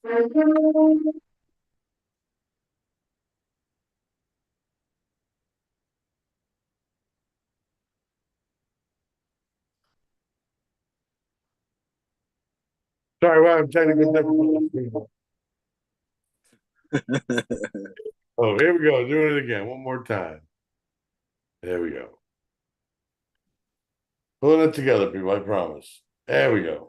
Sorry, well, I'm technical difficulties. Oh, here we go. Doing it again. One more time. There we go. Pulling it together, people. I promise. There we go.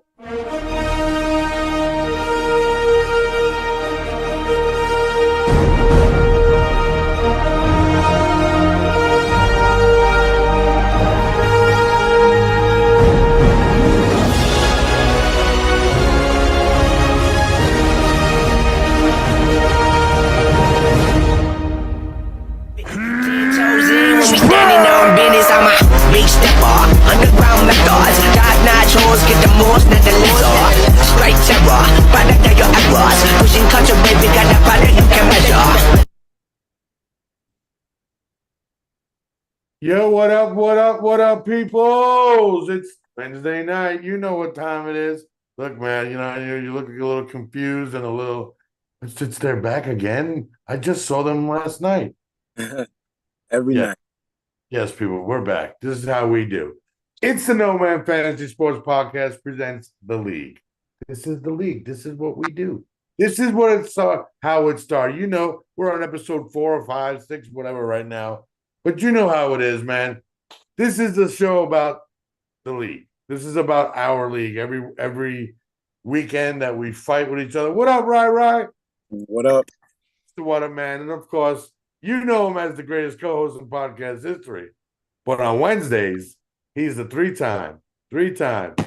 Standing on business, I'm a big stepper. Underground methods, top-notch hoes get the most, not the lesser. Straight terror, product of your errors. Pushing culture, baby, got a product you can measure. Yo, what up, what up, what up, peoples? It's Wednesday night. You know what time it is. Look, man, you look a little confused and a little, it's they're back again. I just saw them last night. Every Yeah. night. Yes, people, we're back. This is how we do. It's the No Man Fantasy Sports Podcast presents The League. This is The League. This is what we do. This is what it's how it started. You know, we're on episode 4 or 5, 6, whatever right now. But you know how it is, man. This is the show about the league. This is about our league. Every weekend that we fight with each other. What up, Rai? What up? What up, man? And of course, you know him as the greatest co-host in podcast history. But on Wednesdays, he's the three-time champ.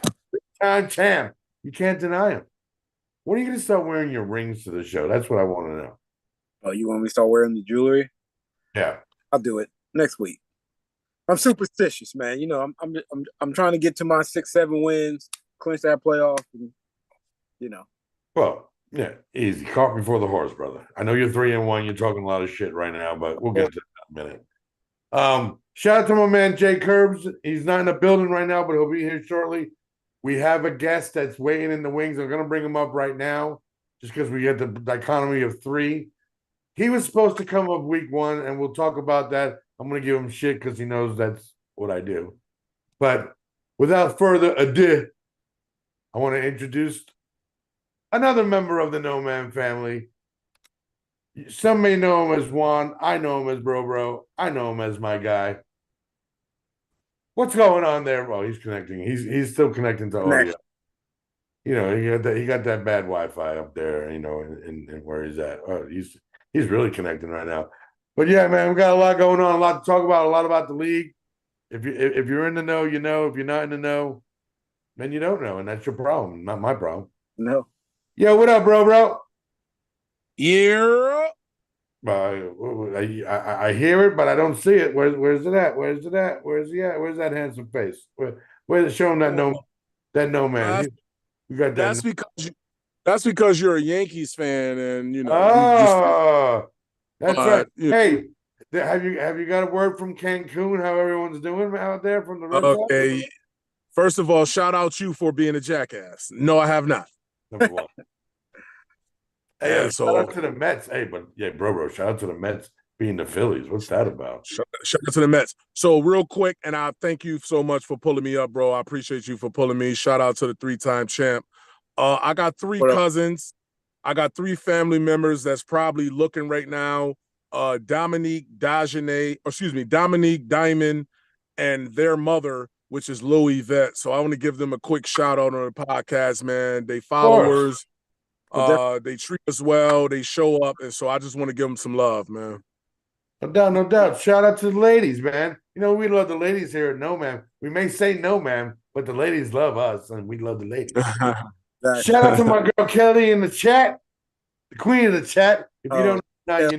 You can't deny him. When are you going to start wearing your rings to the show? That's what I want to know. Oh, you want me to start wearing the jewelry? Yeah. I'll do it next week. I'm superstitious, man. You know, I'm trying to get to my 6-7 wins, clinch that playoff, and, you know. Well, yeah, easy. Cart before the horse, brother. I know you're 3-1. You're talking a lot of shit right now, but we'll get to that in a minute. Shout out to my man Jay Curbs. He's not in the building right now, but he'll be here shortly. We have a guest that's waiting in the wings. I'm going to bring him up right now, just because we get the dichotomy of 3. He was supposed to come up week 1, and we'll talk about that. I'm going to give him shit because he knows that's what I do. But without further ado, I want to introduce another member of the No Man family. Some may know him as Juan. I know him as Bro. I know him as my guy. What's going on there? Well, he's connecting. He's still connecting to audio. You know, he got that bad Wi-Fi up there. You know, and where he's at. Oh, he's really connecting right now. But yeah, man, we got a lot going on. A lot to talk about. A lot about the league. If you're in the know, you know. If you're not in the know, then you don't know, and that's your problem, not my problem. No. Yo, what up, bro? Yeah. I hear it, but I don't see it. Where's it at? Where's he at? Where's that handsome face? Where's it showing that no man? You got that. That's because you're a Yankees fan, and you know. Oh, that's right. Hey, have you got a word from Cancun? How everyone's doing out there from the Red Sox? Okay. First of all, shout out you for being a jackass. No, I have not. Number 1. Hey, shout out to the Mets. Hey, but yeah, bro, shout out to the Mets being the Phillies. What's that about? Shout out to the Mets. So real quick, and I thank you so much for pulling me up, bro. I appreciate you for pulling me. Shout out to the 3-time champ. I got 3 cousins. I got 3 family members that's probably looking right now. Dominique Diamond, and their mother, which is Louis Vet. So I want to give them a quick shout out on the podcast, man. They followers. They treat us well. They show up, and so I just want to give them some love, man. No doubt. Shout out to the ladies, man. You know, we love the ladies here at No Man. We may say No Man, but the ladies love us, and we love the ladies. Shout out to my girl Kelly in the chat, the queen of the chat. If you don't know,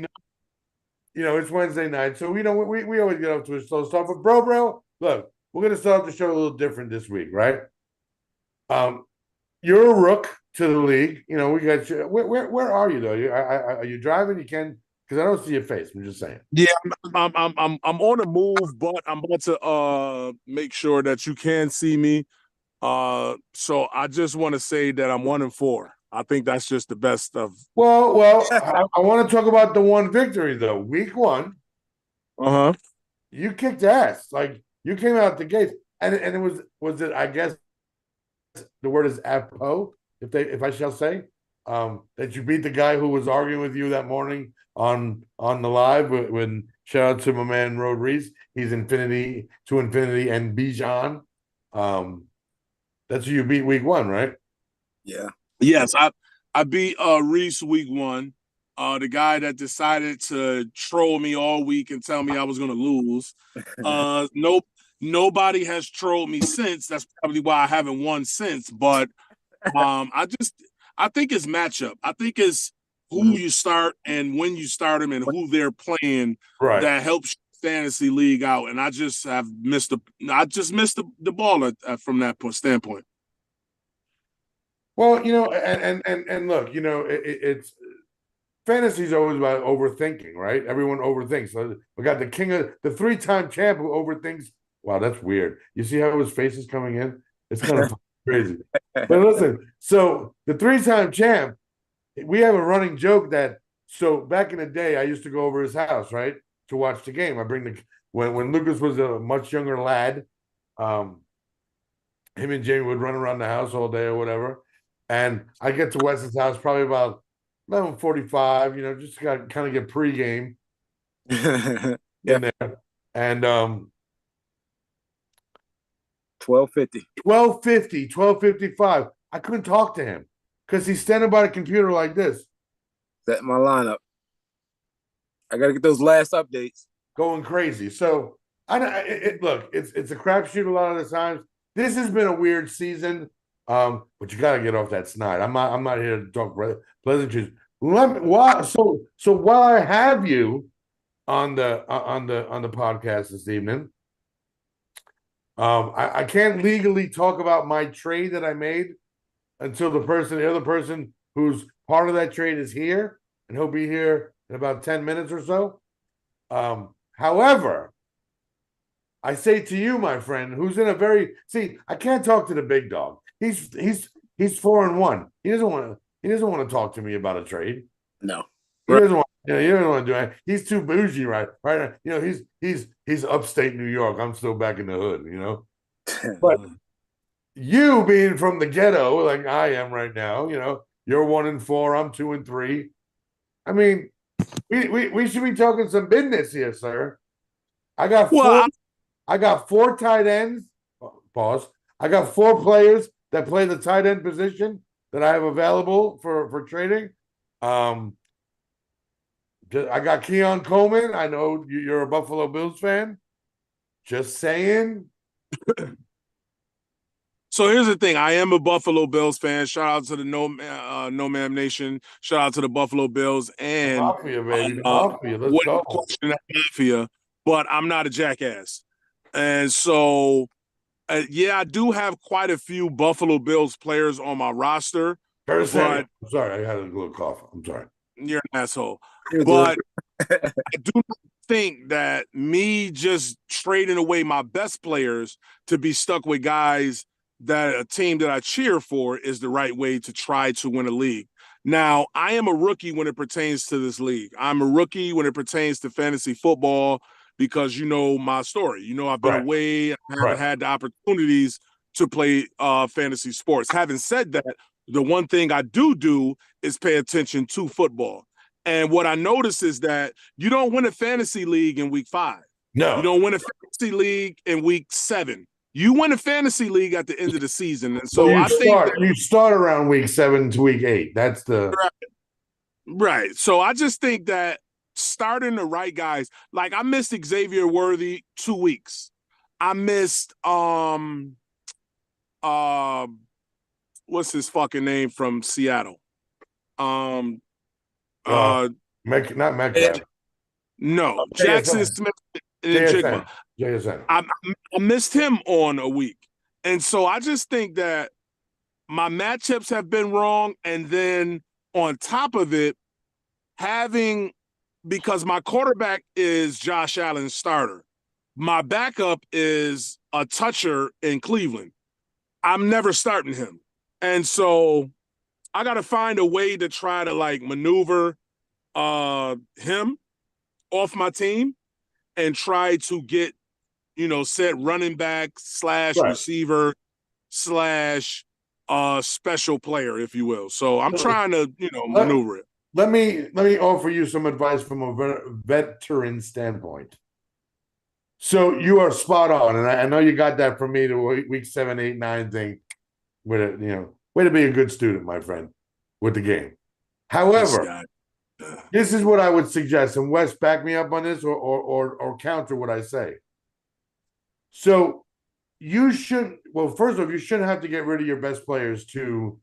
you know it's Wednesday night, so we always get up to a slow start. But bro, look, we're gonna start the show a little different this week, right? You're a rook to the league. You know, we got you. Where are you though? Are you driving? You can, because I don't see your face. I'm just saying. Yeah, I'm on the move, but I'm about to make sure that you can see me. So I just want to say that I'm 1-4. I think that's just the best of. Well, I want to talk about the one victory though. Week 1, you kicked ass. Like you came out the gates, and it was it? I guess the word is apropos, if I shall say, that you beat the guy who was arguing with you that morning on the live. When shout out to my man Road Reese, he's infinity to infinity and Bijan. That's who you beat week 1, right? Yeah. Yes, I beat Reese week 1. The guy that decided to troll me all week and tell me I was gonna lose. Nope. Nobody has trolled me since. That's probably why I haven't won since. But I think it's matchup. I think it's who you start and when you start them and who they're playing Right. that helps fantasy league out. And I just missed the ball from that standpoint. Well, and look, it's fantasy is always about overthinking, right? Everyone overthinks. So we got the king of the 3-time champ who overthinks. Wow, that's weird. You see how his face is coming in? It's kind of crazy. But listen, so the 3-time champ, we have a running joke that so back in the day, I used to go over his house, right, to watch the game. I bring the when Lucas was a much younger lad, him and Jamie would run around the house all day or whatever. And I get to Wes's house probably about 11:45, just got kind of get pregame in there. And 12:50. 12:55. I couldn't talk to him because he's standing by the computer like this. Set my lineup. I gotta get those last updates. Going crazy. So look, it's a crapshoot a lot of the times. This has been a weird season. But you gotta get off that snide. I'm not here to talk pleasantries. So while I have you on the podcast this evening, I can't legally talk about my trade that I made until the other person who's part of that trade is here, and he'll be here in about 10 minutes or so. However, I say to you, my friend, who's in I can't talk to the big dog. He's 4-1. He doesn't want to talk to me about a trade. No. He doesn't want to do it. He's too bougie, right? Right. He's upstate New York. I'm still back in the hood, But you being from the ghetto, like I am right now, you're 1-4, I'm 2-3. I mean, we should be talking some business here, sir. I got four tight ends. Pause. I got 4 players that play the tight end position that I have available for trading. I got Keon Coleman. I know you're a Buffalo Bills fan. Just saying. So here's the thing. I am a Buffalo Bills fan. Shout out to the NoMaam Nation. Shout out to the Buffalo Bills and Mafia, baby. Mafia. Let's go. Question that Mafia, but I'm not a jackass. And so I do have quite a few Buffalo Bills players on my roster. I'm sorry, I had a little cough. I'm sorry. You're an asshole. But I do not think that me just trading away my best players to be stuck with guys that a team that I cheer for is the right way to try to win a league. Now, I am a rookie when it pertains to this league. I'm a rookie when it pertains to fantasy football because you know my story. I've been away. I haven't had the opportunities to play fantasy sports. Having said that, the one thing I do is pay attention to football. And what I notice is that you don't win a fantasy league in week 5. No. You don't win a fantasy league in week 7. You win a fantasy league at the end of the season. And so you start around week 7 to week 8. That's the right. So I just think that starting the right guys, like I missed Xavier Worthy 2 weeks. I missed what's his fucking name from Seattle? not Metcalf. No, Jackson Smith and Jigba. JSN. I missed him on a week. And so I just think that my matchups have been wrong. And then on top of it, because my quarterback is Josh Allen's starter. My backup is a toucher in Cleveland. I'm never starting him. And so I got to find a way to try to like maneuver him off my team and try to get, set running back / Right. receiver / special player, if you will. So I'm trying to, maneuver it. Let me offer you some advice from a veteran standpoint. So you are spot on, and I know you got that from me the week 7, 8, 9 thing. With it, way to be a good student, my friend, with the game. However, this is what I would suggest, and Wes, back me up on this, or counter what I say. So you should, well, first off, you shouldn't have to get rid of your best players to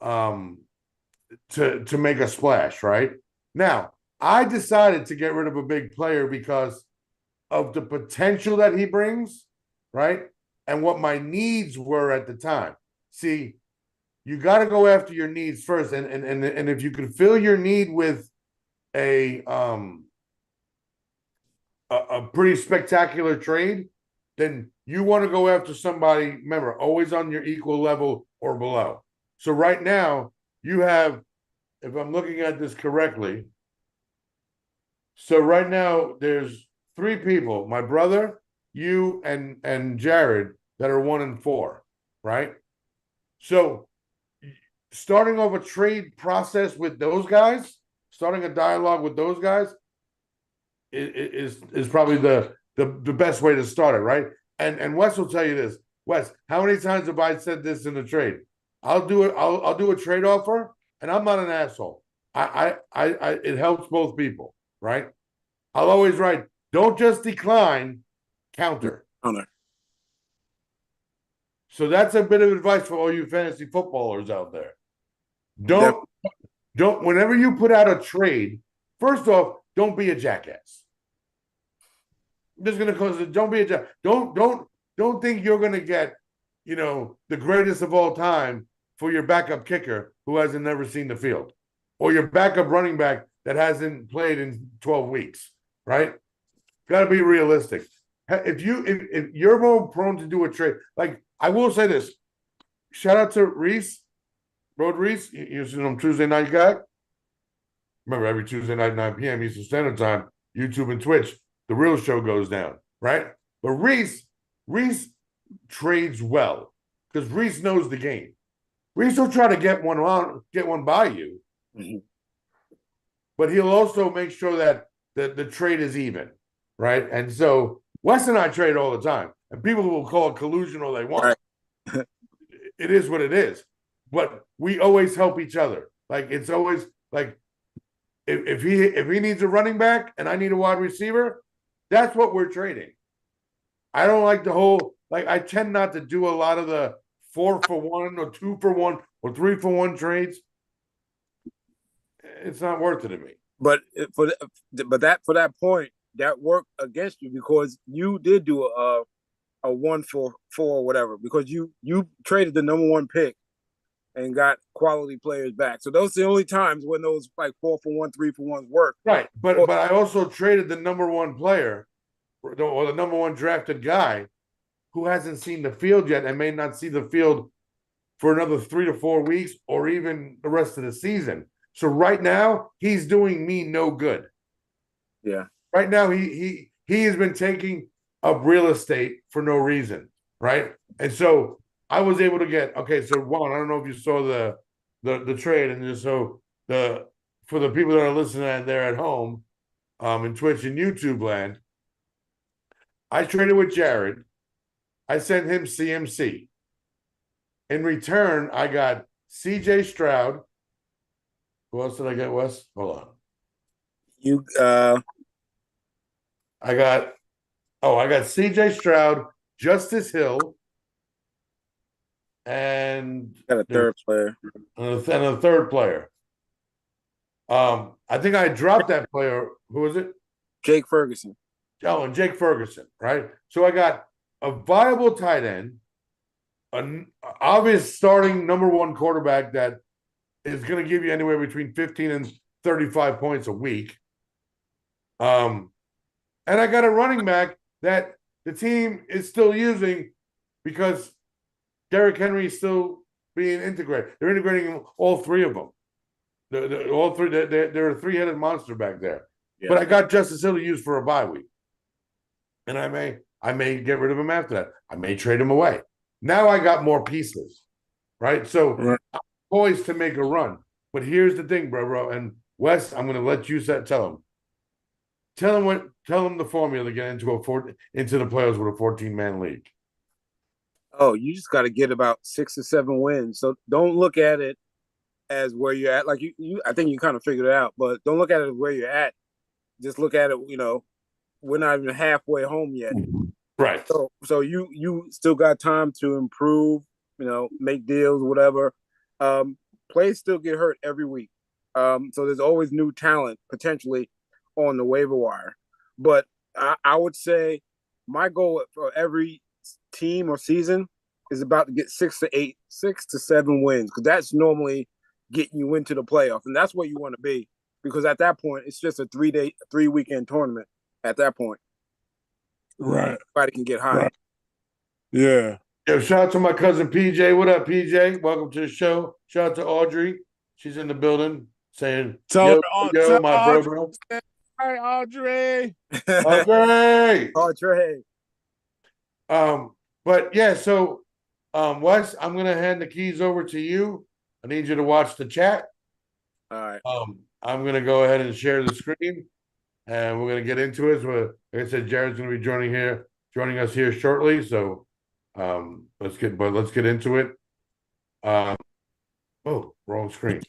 make a splash, right? Now, I decided to get rid of a big player because of the potential that he brings, right? And what my needs were at the time. See, you got to go after your needs first, and if you can fill your need with a pretty spectacular trade, then you want to go after somebody, remember, always on your equal level or below. So right now, you have, if I'm looking at this correctly, so right now there's 3 people, my brother, you, and Jared, that are 1 and 4, right? So starting off a trade process with those guys, starting a dialogue with those guys is probably the best way to start it, right? And Wes will tell you this. Wes, how many times have I said this in a trade? I'll do it. I'll do a trade offer, and I'm not an asshole. I it helps both people, right? I'll always write, don't just decline, counter. So that's a bit of advice for all you fantasy footballers out there. Don't whenever you put out a trade, first off, don't be a jackass. I'm just gonna close it. Don't be a jackass. Don't think you're gonna get, the greatest of all time for your backup kicker who hasn't never seen the field, or your backup running back that hasn't played in 12 weeks, right? Got to be realistic. If you're more prone to do a trade, like I will say this, shout out to Reese, Road Reese, he's Tuesday night guy. Remember, every Tuesday night, 9 p.m. Eastern Standard Time, YouTube and Twitch, the real show goes down, right? But Reese trades well because Reese knows the game. Reese will try to get one by you, but he'll also make sure that the trade is even, right? And so Wes and I trade all the time, and people will call it collusion all they want. Right. It is what it is, but we always help each other. Like it's always like if he needs a running back and I need a wide receiver, that's what we're trading. I don't like the whole, like I tend not to do a lot of the 4-for-1 or 2-for-1 or 3-for-1 trades. It's not worth it to me. But for that point, that worked against you because you did do a 1-for-4 or whatever, because you traded the number 1 pick and got quality players back. So those are the only times when those like 4-for-1, 3-for-1s work. Right, but I also traded the number 1 player or the number 1 drafted guy who hasn't seen the field yet and may not see the field for another 3 to 4 weeks or even the rest of the season. So right now he's doing me no good. Yeah. Right now he has been taking up real estate for no reason, right? And so I was able to get, okay, so Juan, I don't know if you saw the trade, and just so for the people that are listening and they're at home, in Twitch and YouTube land, I traded with Jared. I sent him CMC. In return, I got CJ Stroud. Who else did I get, Wes? Hold on. I got CJ Stroud, Justice Hill, and got a third player. And a third player. I think I dropped that player. Who was it? Jake Ferguson. Oh, and Jake Ferguson, right? So I got a viable tight end, an obvious starting number 1 quarterback that is going to give you anywhere between 15 and 35 points a week. And I got a running back that the team is still using because Derrick Henry is still being integrated. They're integrating all three of them. All three. They're a three-headed monster back there. Yeah. But I got Justice Hill to use for a bye week, and I may get rid of him after that. I may trade him away. Now I got more pieces, right? So Right. I'm poised to make a run. But here's the thing, bro. And Wes, I'm going to let you tell him. Tell him the formula to get into the playoffs with a 14-man league. Oh, you just got to get about 6 or 7 wins. So don't look at it as where you're at. Like you I think you kind of figured it out, but don't look at it as where you're at. Just look at it, we're not even halfway home yet. Right. So you still got time to improve, make deals, whatever. Players still get hurt every week. So there's always new talent potentially on the waiver wire. But I would say my goal for every team or season is about to get 6 to 7 wins, because that's normally getting you into the playoff, and that's where you want to be, because at that point it's just a 3-weekend tournament. At that point, Right, everybody can get high. Right. Yeah. Yo, shout out to my cousin PJ. What up, PJ? Welcome to the show. Shout out to Audrey. She's in the building saying, Tell my Audrey. bro. Hi, Audrey. Audrey. Audrey. But yeah, so Wes, I'm gonna hand the keys over to you. I need you to watch the chat. All right. I'm gonna go ahead and share the screen, and we're gonna get into it. So, like I said, Jared's gonna be joining us here shortly. So, let's get into it. Oh, wrong screen.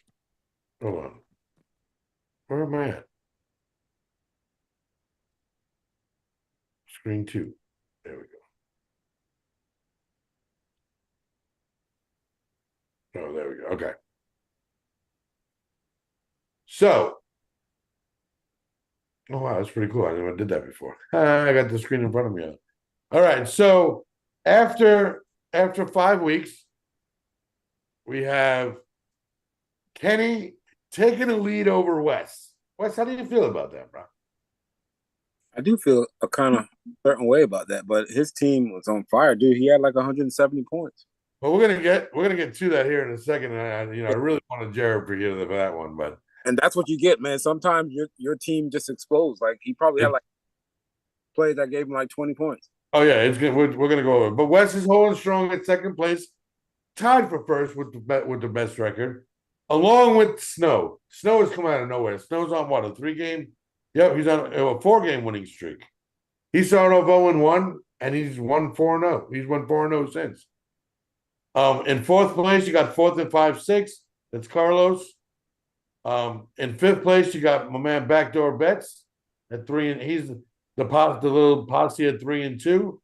Hold on. Where am I at? Screen 2. There we go. Oh, there we go. Okay. So, oh wow, that's pretty cool. I never did that before. I got the screen in front of me. All right. So after 5 weeks, we have Kenny taking a lead over Wes. Wes, how do you feel about that, bro? I do feel a kind of certain way about that, but his team was on fire, dude. He had like 170 points. Well, we're gonna get to that here in a second. And I really wanted Jared for you for that one, but And that's what you get, man. Sometimes your team just explodes. Like he probably had like plays that gave him like 20 points. Oh yeah, it's good. We're gonna go over. But Wes is holding strong at second place, tied for first with the best record, along with Snow. Snow has come out of nowhere. Snow's on what, a 3-game? Yep, he's on a 4-game winning streak. He started off 0-1, and he's won 4-0. He's won 4-0 since. In fourth place, you got fourth and 5-6. That's Carlos. In fifth place, you got my man Backdoor Bets at 3, and he's the little posse at 3 and 2.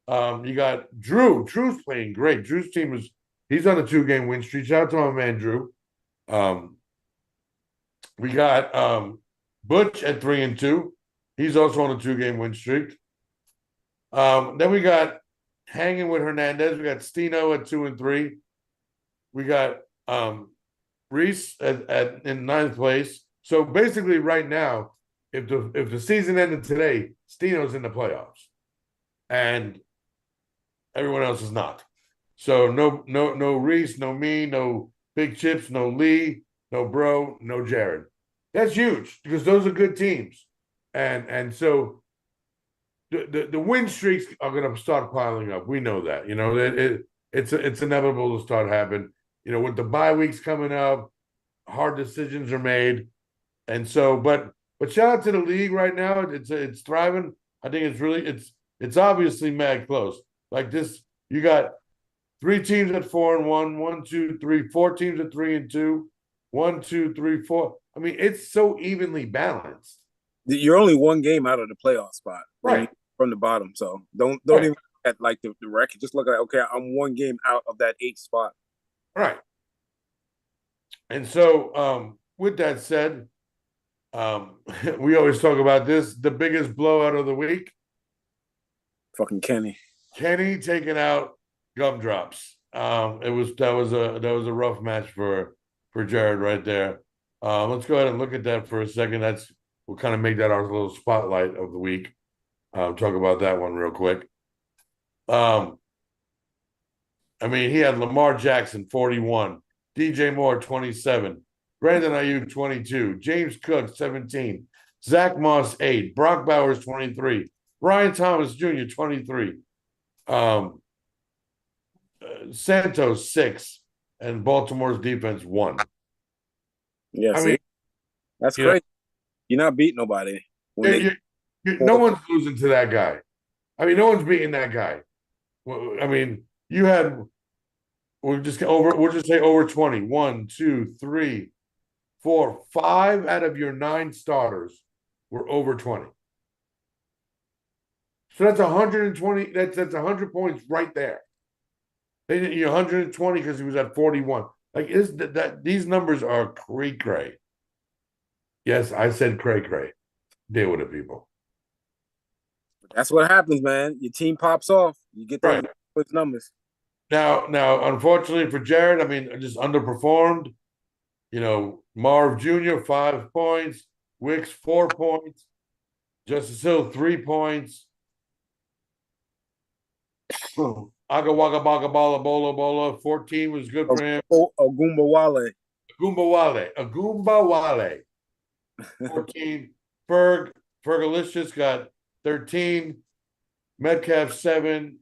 You got Drew. Drew's playing great. Drew's team he's on a 2-game win streak. Shout out to my man Drew. We got Butch at 3 and 2. He's also on a 2-game win streak. Then we got hanging with Hernandez. We got Stino at 2 and 3. We got Reese in 9th place. So basically, right now, if the season ended today, Stino's in the playoffs, and everyone else is not. So no Reese, no me, no Big Chips, no Lee, no Bro, no Jared. That's huge because those are good teams, and so the win streaks are going to start piling up. We know that. It's inevitable to start happening. With the bye weeks coming up, hard decisions are made, and so but shout out to the league right now. It's thriving. I think it's obviously mad close. Like this, you got 3 teams at 4-1, 1, 2, 3, 4 teams at 3 and 2, 1, 2, 3, 4. I mean, it's so evenly balanced. You're only 1 game out of the playoff spot, right, from the bottom. So don't right. even look at like the record. Just look at, okay, I'm 1 game out of that 8th spot. Right. And so, with that said, we always talk about this. The biggest blowout of the week. Fucking Kenny. Kenny taking out Gumdrops. That was a rough match for Jared right there. Let's go ahead and look at that for a second. We'll kind of make that our little spotlight of the week. Talk about that one real quick. I mean, he had Lamar Jackson 41, DJ Moore 27, Brandon Ayuk 22, James Cook 17, Zach Moss 8, Brock Bowers 23, Ryan Thomas Jr. 23, Santos 6, and Baltimore's defense 1. Yeah, I see, mean, that's you know, crazy. You're not beating nobody when no one's losing to that guy. I mean, no one's beating that guy. I mean, you had we'll just say over 20. 1, 2, 3, 4, 5 out of your 9 starters were over 20. So that's 120. That's 100 points right there. They did 120 because he was at 41. Like is that these numbers are cray. Yes, I said cray. Deal with it, people. That's what happens, man. Your team pops off. You get those numbers. Now, unfortunately for Jared, I mean, just underperformed. Marv Jr. 5 points, Wicks 4 points, Justice Hill 3 points. Aga Waga Baga Bala Bola Bola 14 was good for him. Agumba Wale 14. Fergalicious got 13. Metcalf 7.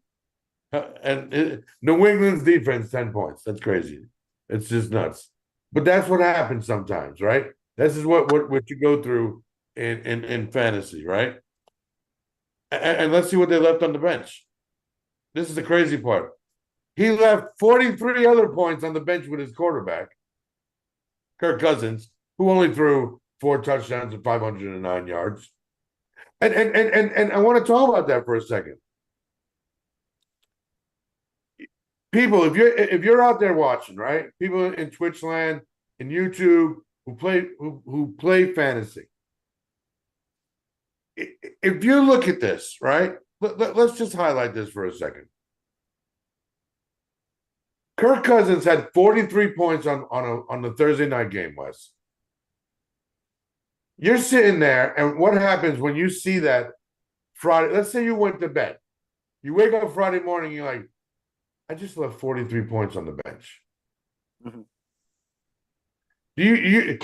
And New England's defense 10 points. That's crazy. It's just nuts. But that's what happens sometimes, right? This is what you go through in fantasy, right? And let's see what they left on the bench. This is the crazy part. He left 43 other points on the bench with his quarterback, Kirk Cousins, who only threw 4 touchdowns and 509 yards. And I want to talk about that for a second. People, if you're out there watching, right? People in Twitch land, in YouTube who play fantasy. If you look at this, right? Let's just highlight this for a second. Kirk Cousins had 43 points on the Thursday night game, Wes. You're sitting there, and what happens when you see that Friday? Let's say you went to bed. You wake up Friday morning, you're like, I just left 43 points on the bench. Mm-hmm. You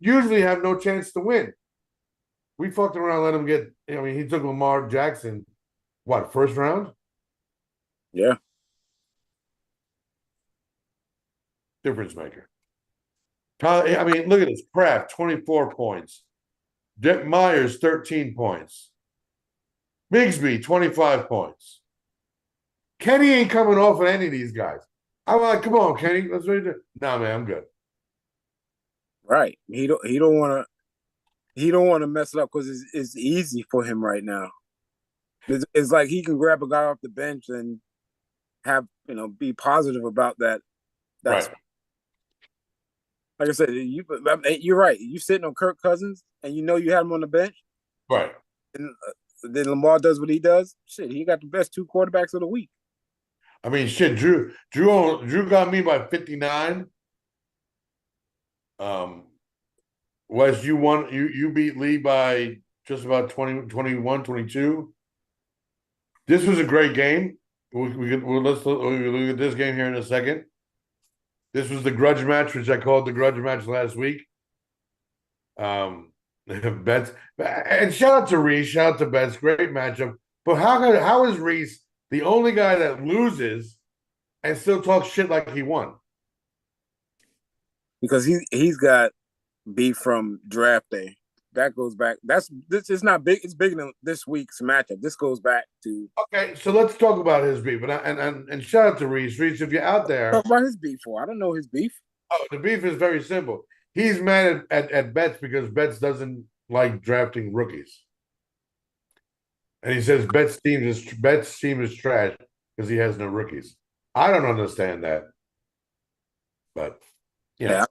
usually have no chance to win. We fucked around, let him get. I mean, he took Lamar Jackson, what, first round? Yeah. Difference maker. I mean, look at this. Kraft, 24 points. Dick Myers, 13 points. Bigsby, 25 points. Kenny ain't coming off of any of these guys. I'm like, come on, Kenny, let's read it. Nah, man, I'm good. Right. He don't want to mess it up because it's easy for him right now. It's like he can grab a guy off the bench and have be positive about that. That's right. Like I said, you're right. You sitting on Kirk Cousins and you had him on the bench, right? And then Lamar does what he does. Shit, he got the best 2 quarterbacks of the week. I mean, shit. Drew got me by 59. Wes, you won. You beat Lee by just about 20, 21, 22. This was a great game. Let's look at this game here in a second. This was the grudge match, which I called the grudge match last week. Betts, and shout out to Reese, shout out to Betts, great matchup. But how is Reese the only guy that loses and still talks shit like he won? Because he's got beef from draft day. That goes back. This is not big. It's bigger than this week's matchup. This goes back to. Okay, so let's talk about his beef. And shout out to Reese. Reese, if you're out there, talk about his beef for. I don't know his beef. Oh, the beef is very simple. He's mad at Betts because Betts doesn't like drafting rookies, and he says Betts' team is trash because he has no rookies. I don't understand that, but yeah,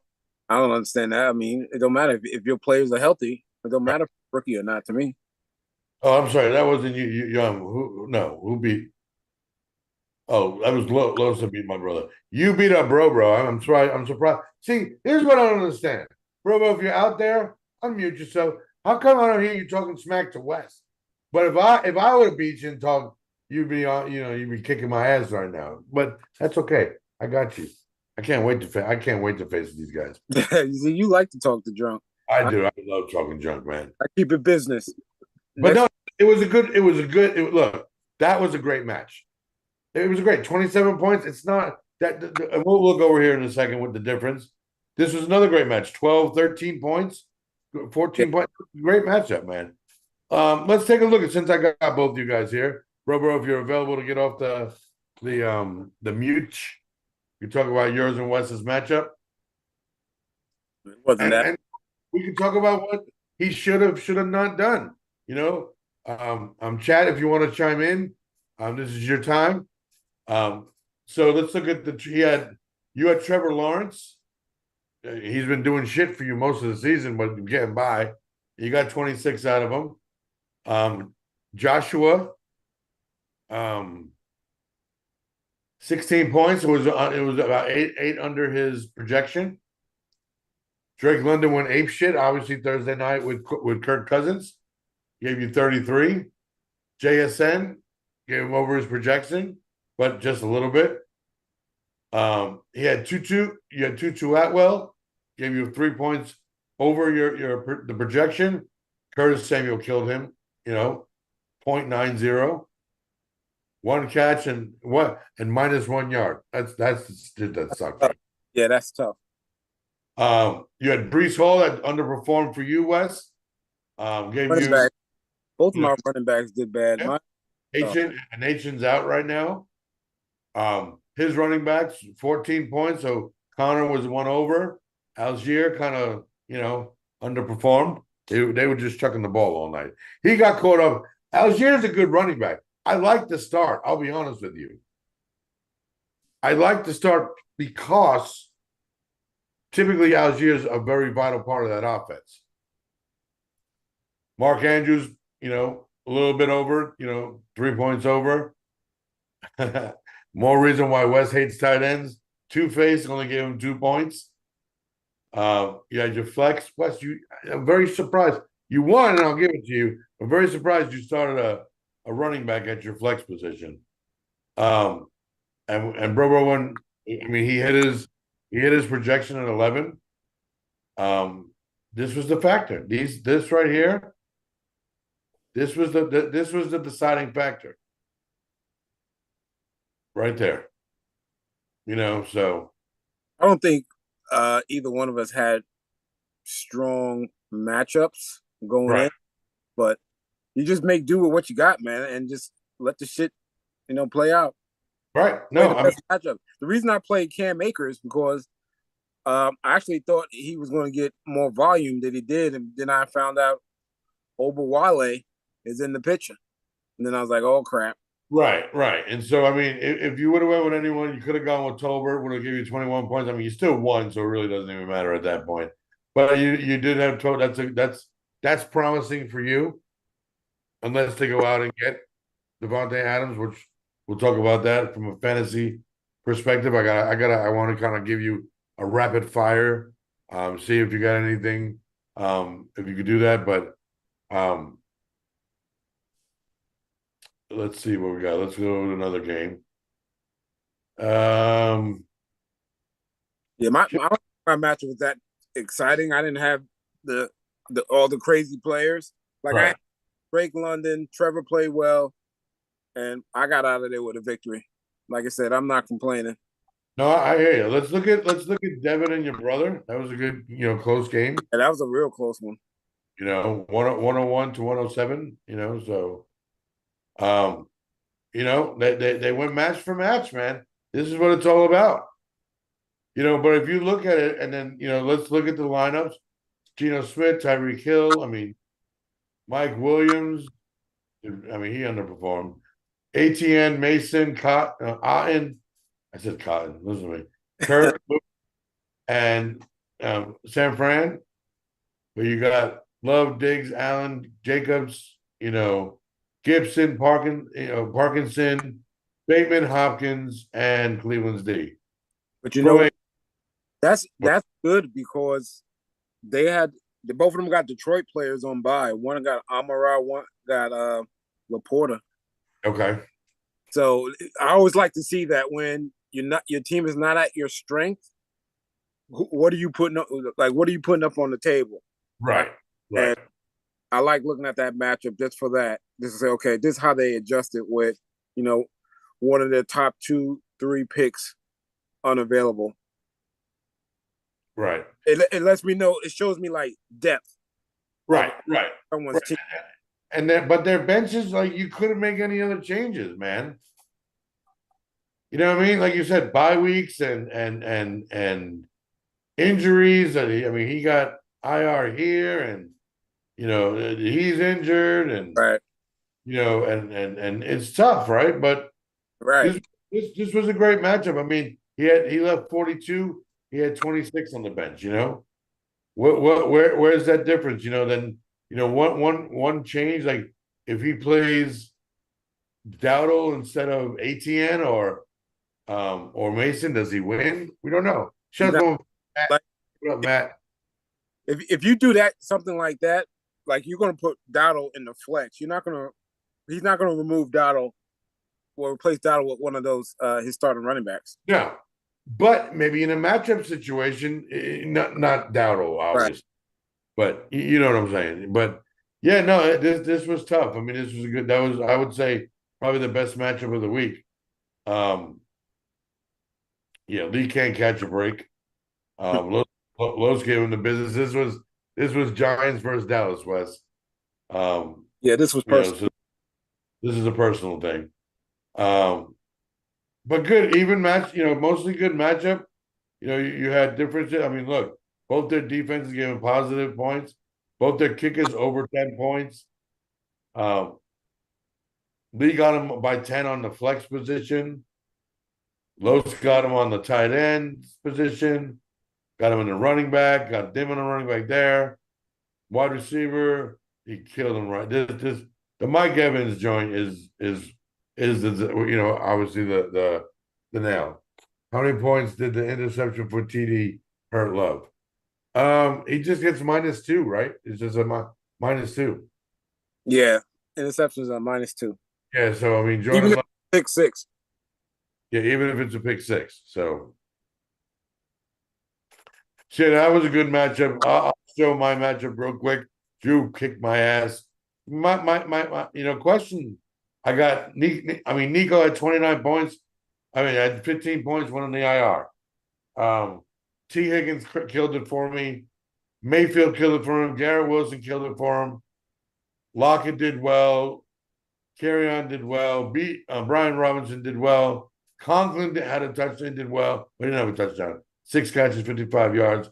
I don't understand that. I mean, it don't matter if your players are healthy. It don't matter if rookie or not to me. Oh, I'm sorry. That wasn't you. Who beat? Oh, that was Losa beat my brother. You beat up bro. I'm sorry. I'm surprised. See, here's what I don't understand. Bro, if you're out there, unmute yourself. How come I don't hear you talking smack to Wes? But if I would have beat you and talk, you'd be on, you'd be kicking my ass right now. But that's okay. I got you. I can't wait to face these guys. You see, you like to talk to drunk. I do. I love talking junk, man. I keep it business. But no, it was a good. Look, that was a great match. It was a great 27 points. It's not that we'll look over here in a second with the difference. This was another great match. 12, 13 points, 14 points. Great matchup, man. Let's take a look at since I got both you guys here. Bro, if you're available to get off the mute, you talk about yours and Wes's matchup. And we can talk about what he should have not done. Chad, if you want to chime in, this is your time. So let's look at you had Trevor Lawrence. He's been doing shit for you most of the season, but getting by. You got 26 out of him. Joshua, 16 points. It was about eight under his projection. Drake London went ape shit, obviously Thursday night with Kirk Cousins. Gave you 33. JSN gave him over his projection, but just a little bit. He had Tutu. You had Tutu Atwell, gave you 3 points over the projection. Curtis Samuel killed him, 0.90. One catch and -1 yard. That sucks. Yeah, that's tough. You had Brees Hall that underperformed for you, Wes. Both of my running backs did bad. Yeah. Nation's out right now. His running backs 14 points, so Connor was one over. Algier kind of underperformed. They were just chucking the ball all night. He got caught up. Algier's a good running back. I like the start. I'll be honest with you. I like the start because typically Algier's a very vital part of that offense. Mark Andrews, a little bit over, 3 points over. More reason why Wes hates tight ends. Two-Face only gave him 2 points. You had your flex. Wes, I'm very surprised. You won, and I'll give it to you. I'm very surprised you started a running back at your flex position. And Bro won. I mean, he hit his projection at 11. This was the factor. This right here. This was the deciding factor. Right there. So I don't think either one of us had strong matchups going in, but you just make do with what you got, man, and just let the shit, play out. Right. No, matchup. The reason I played Cam Akers because I actually thought he was going to get more volume than he did, and then I found out Oberwale is in the picture, and then I was like, "Oh crap!" Right. And so, I mean, if you would have went with anyone, you could have gone with Tolbert. Would have given you 21 points. I mean, you still won, so it really doesn't even matter at that point. But you did have Tolbert. That's promising for you, unless they go out and get Devontae Adams, which we'll talk about that from a fantasy perspective. I want to kind of give you a rapid fire, see if you got anything, if you could do that. But let's see what we got. Let's go to another game. Yeah, my matchup was that exciting. I didn't have the all the crazy players. Like I had Drake London, Trevor played well, and I got out of there with a victory. Like I said, I'm not complaining. No, I hear you. Let's look at Devin and your brother. That was a good, close game. Yeah, that was a real close one. 101 to 107. So, they went match for match, man. This is what it's all about. But if you look at it, and then let's look at the lineups: Geno Smith, Tyreek Hill. I mean, Mike Williams. I mean, he underperformed. ATN, Mason, Otten. I said Cotton. Listen to me. Kirk and San Fran. But you got Love, Diggs, Allen, Jacobs. Gibson, Parkinson, Bateman, Hopkins, and Cleveland's D. But that's good because both of them got Detroit players on bye. One got Amara, one got Laporta. Okay. So I always like to see that when your team is not at your strength. What are you putting up? Like, what are you putting up on the table? Right. And Right. I like looking at that matchup just for that. Just to say, okay, this is how they adjusted with, you know, one of their top 2, 3 picks unavailable. Right. It lets me know. It shows me like depth of Right. Right. someone's team. And then, but their benches, like you couldn't make any other changes, man. You know what I mean? Like you said, bye weeks and injuries. I mean, he got IR here, and he's injured, and Right. and it's tough, right? But Right. this this was a great matchup. I mean, he left 42. He had 26 on the bench. Where's that difference? Then one change, like if he plays Dowdle instead of ATN or Mason, does he win? We don't know. Shout out to Matt. Like, What up, Matt? if you do that, something like that, like you're gonna put Dowdle in the flex. He's not gonna remove Dowdle or replace Dowdle with one of those his starting running backs. No, but maybe in a matchup situation, not Dowdle, Right. obviously, but you know what I'm saying. But yeah, no, this was tough. I mean, this was a good. That was, I would say, probably the best matchup of the week. Yeah, Lee can't catch a break. Los gave him the business. This was Giants versus Dallas, West. Yeah, this was personal. So this is a personal thing. But good, even match, mostly good matchup. You had differences. I mean, look, both their defenses gave them positive points. Both their kickers over 10 points. Lee got him by 10 on the flex position. Los got him on the tight end position. Got him in the running back. Got Dim on the running back there. Wide receiver, he killed him right. The Mike Evans joint is the obviously the nail. How many points did the interception for TD hurt Love? He just gets -2, right? It's just a -2. Yeah, interceptions are -2. Yeah, so I mean, Even Jordan if Love, pick 6. yeah, even if it's a pick six. So shit, that was a good matchup. I'll show my matchup real quick. Drew kicked my ass. My question. I got Nico had 29 points. I had 15 points, one on the IR. T. Higgins killed it for me. Mayfield killed it for him. Garrett Wilson killed it for him. Lockett did well. Carrion did well. Brian Robinson did well. Conklin had a touchdown, did well. But he didn't have a touchdown. 6 catches, 55 yards.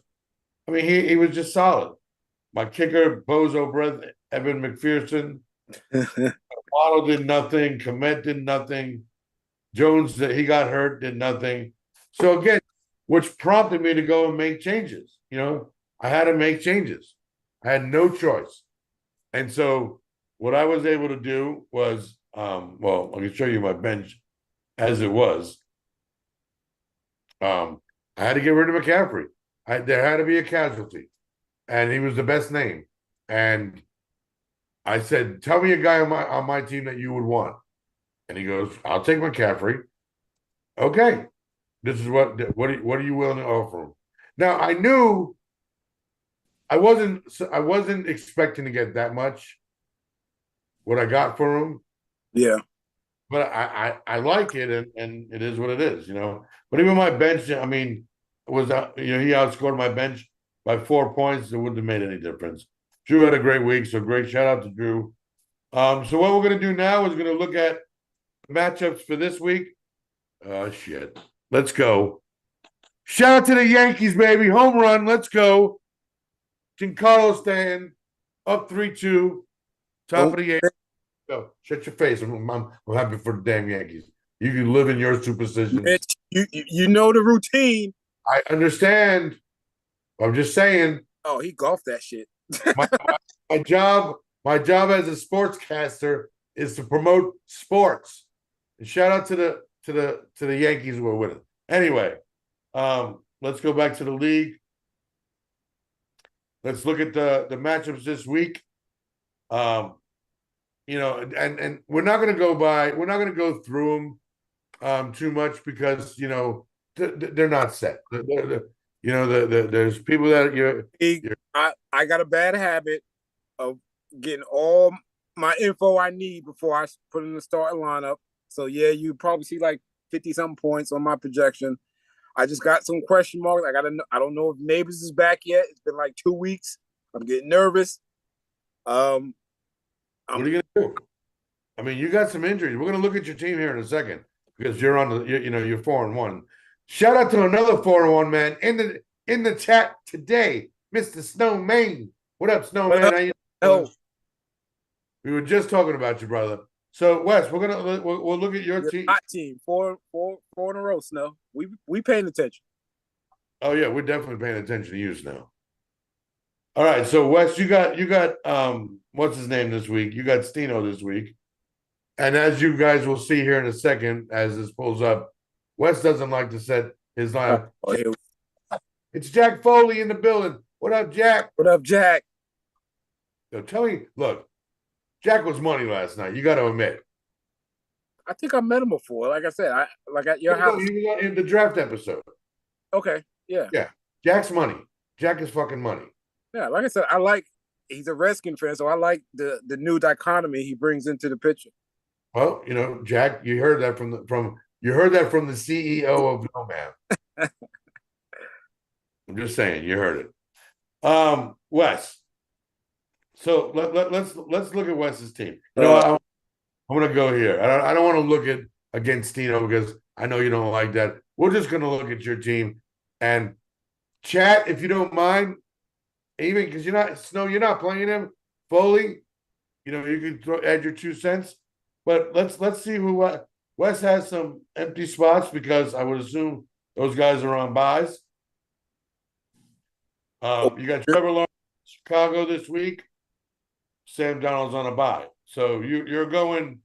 I mean, he was just solid. My kicker, Bozo Breath, Evan McPherson. Waddle did nothing. Komet did nothing. Jones, he got hurt, did nothing. So again, which prompted me to go and make changes. I had to make changes. I had no choice. And so what I was able to do was, I can show you my bench as it was. I had to get rid of McCaffrey. There had to be a casualty. And he was the best name. And I said, tell me a guy on my team that you would want. And he goes, I'll take McCaffrey. Okay. This is what are you willing to offer him? Now I knew I wasn't expecting to get that much. What I got for him. Yeah. But I like it, and it is what it is, But even my bench, I mean, was he outscored my bench by 4 points. It wouldn't have made any difference. Drew had a great week, so great shout out to Drew. So what we're gonna do now is gonna look at matchups for this week. Oh shit. Let's go. Shout out to the Yankees, baby. Home run. Let's go. Giancarlo Stanton up 3-2. Top of the eighth. Go. Shut your face. I'm happy for the damn Yankees. You can live in your superstitions. Mitch, you know the routine. I understand. I'm just saying. Oh, he golfed that shit. my job as a sportscaster is to promote sports. And shout out to the Yankees who are winning. Anyway, let's go back to the league. Let's look at the matchups this week. and we're not going to go through them too much because they're not set. There's people that I got a bad habit of getting all my info I need before I put in the starting lineup. So yeah, you probably see like 50-something points on my projection. I just got some question marks. I don't know if Neighbors is back yet. It's been like 2 weeks. I'm getting nervous. What are you gonna do? I mean, you got some injuries. We're gonna look at your team here in a second because you're on you're 4-1. Shout out to another 4-1 man in the chat today, Mr. Snowman. What up, Snowman? How you doing? We were just talking about you, brother. So, Wes, we'll look at your team. Hot team, four in a row. Snow. We paying attention. Oh yeah, we're definitely paying attention to you, Snow. All right, so Wes, you got what's his name this week? You got Stino this week. And as you guys will see here in a second, as this pulls up, Wes doesn't like to set his lineup. It's Jack Foley in the building. What up, Jack? What up, Jack? So tell me, look, Jack was money last night. You got to admit. I think I met him before. Like I said, at your house. He was in the draft episode. Okay, yeah. Yeah, Jack's money. Jack is fucking money. Yeah, like I said, he's a Redskin fan, so I like the new dichotomy he brings into the picture. Well, Jack, you heard that from the CEO of NoMaam. I'm just saying, you heard it. Wes. So let's look at Wes's team. I'm going to go here. I don't want to look at against Tino because I know you don't like that. We're just going to look at your team and chat if you don't mind. Even because you're not playing him. Foley, you can add your 2 cents. But let's see who Wes has some empty spots because I would assume those guys are on buys. You got Trevor Lawrence, Chicago this week. Sam Donald's on a bye, so you're going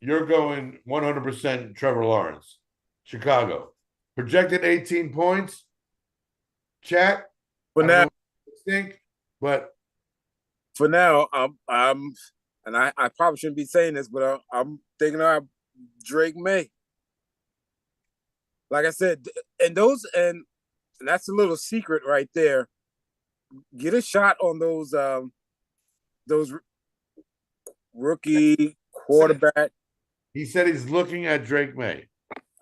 100% Trevor Lawrence, Chicago. Projected 18 points. Chat. For now, but for now, and I probably shouldn't be saying this, but I'm thinking of Drake May. Like I said, and that's a little secret right there. Get a shot on those rookie quarterback. He said he's looking at Drake May.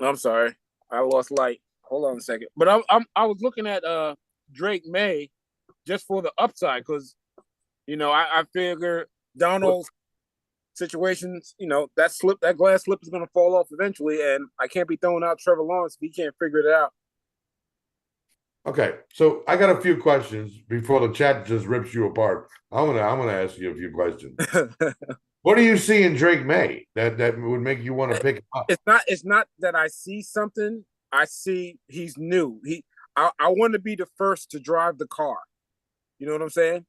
I'm sorry, I lost light. Hold on a second. But I was looking at Drake May just for the upside because I figure Donald's situations, that glass slip is going to fall off eventually, and I can't be throwing out Trevor Lawrence if he can't figure it out. Okay, so I got a few questions before the chat just rips you apart. I'm gonna ask you a few questions. What do you see in Drake May that would make you want to pick him up? It's not that I see something. I see he's new. I want to be the first to drive the car. You know what I'm saying?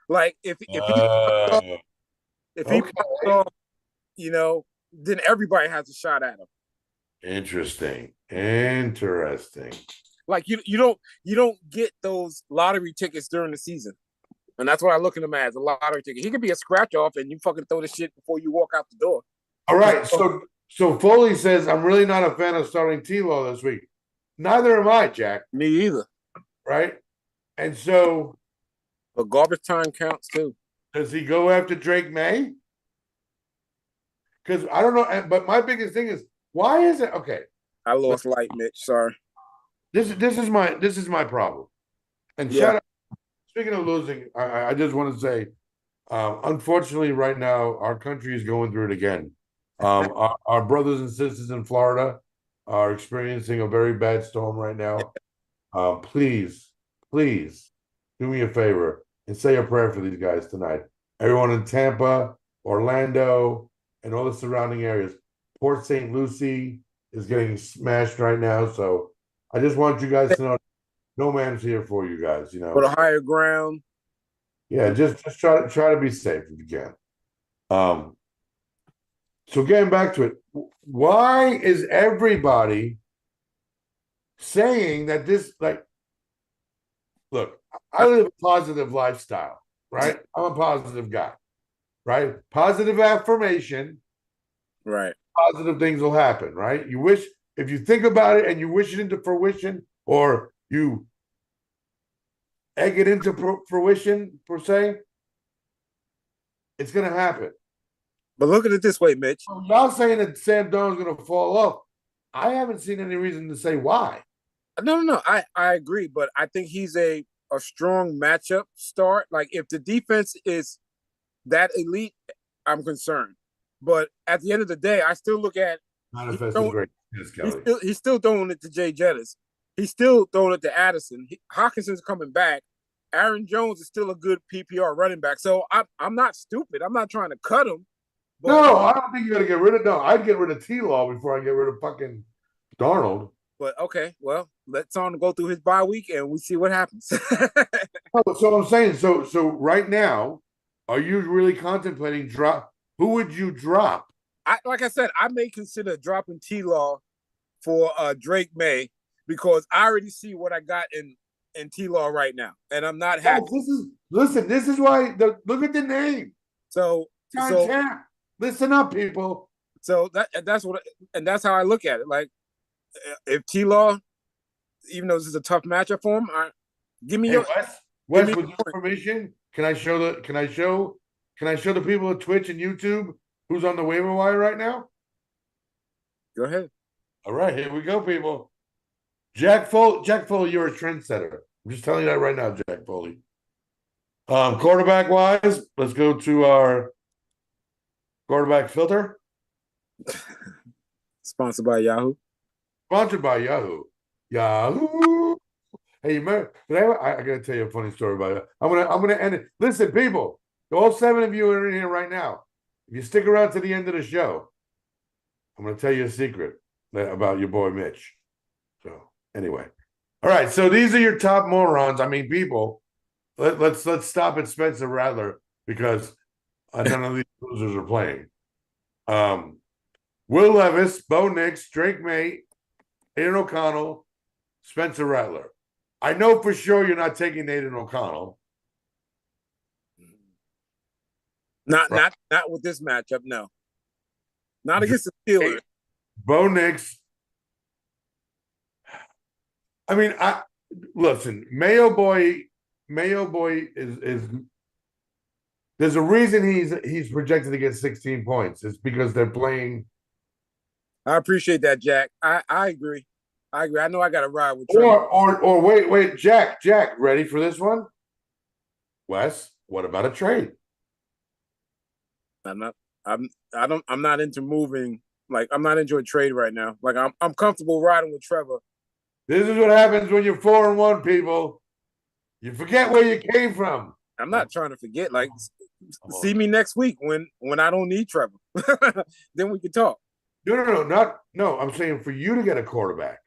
Like if he pops off, then everybody has a shot at him. Interesting. Like you don't get those lottery tickets during the season. And that's what I look at him as, a lottery ticket. He could be a scratch off and you fucking throw the shit before you walk out the door. All right. So Foley says, I'm really not a fan of starting T-Law this week. Neither am I, Jack. Me either. Right? And so but garbage time counts too. Does he go after Drake May? Because I don't know, but my biggest thing is why is it okay? I lost light, Mitch. Sorry. This is my problem. And shout out. Speaking of losing, I just want to say, unfortunately, right now our country is going through it again. Our brothers and sisters in Florida are experiencing a very bad storm right now. Please do me a favor and say a prayer for these guys tonight. Everyone in Tampa, Orlando, and all the surrounding areas. Port St. Lucie is getting smashed right now. So I just want you guys to know NoMaam's here for you guys, For the higher ground. Yeah, just try to be safe if you can. So getting back to it, why is everybody saying that this, look, I live a positive lifestyle, right? I'm a positive guy. right? Positive affirmation, Right. positive things will happen, right? You wish, if you think about it and you wish it into fruition, or you egg it into fruition, per se, it's going to happen. But look at it this way, Mitch. Y'all saying that Sam Darnold's going to fall off. I haven't seen any reason to say why. No. I agree, but I think he's a strong matchup start. Like if the defense is that elite, I'm concerned. But at the end of the day, I still look at Manifesting great. Yes, Kelly. he's still throwing it to Jay Jettis. He's still throwing it to Addison. Hawkinson's coming back. Aaron Jones is still a good PPR running back. So I'm not stupid. I'm not trying to cut him. But no, I don't think you got to get rid of. No, I'd get rid of T-Law before I get rid of fucking Darnold. But okay, well, let's on go through his bye week and we see what happens. So I'm saying, so right now, are you really contemplating drop? Who would you drop? Like I said, I may consider dropping T-Law for Drake May because I already see what I got in T-Law right now, and I'm not happy. This is why look at the name. So listen up, people. So that's how I look at it. Like if T-Law, even though this is a tough matchup for him, give me your Wes, with your permission, can I show the people at Twitch and YouTube who's on the waiver wire right now? Go ahead. All right, here we go, people. Jack Foley, you're a trendsetter. I'm just telling you that right now, Jack Foley. Quarterback wise, let's go to our quarterback filter. Sponsored by Yahoo. Sponsored by Yahoo. Yahoo. Hey, I gotta tell you a funny story about it. I'm gonna end it. Listen, people, all 7 of you are in here right now. If you stick around to the end of the show, I'm gonna tell you a secret about your boy Mitch. So anyway, all right. So these are your top morons. I mean, people. Let's stop at Spencer Rattler because none of these losers are playing. Will Levis, Bo Nix, Drake May, Aiden O'Connell, Spencer Rattler. I know for sure you're not taking Aiden O'Connell. Not with this matchup, no. Not against the Steelers. Bo Nix. I mean, listen, Mayo Boy is there's a reason he's projected to get 16 points. It's because they're playing. I appreciate that, Jack. I agree. I know I got to ride with Trevor. Or wait, Jack, ready for this one? Wes, what about a trade? I'm not into moving. Like I'm not into a trade right now. Like I'm comfortable riding with Trevor. This is what happens when you're 4-1, people. You forget where you came from. I'm not trying to forget. Like, see me next week when I don't need Trevor. Then we can talk. No. I'm saying for you to get a quarterback.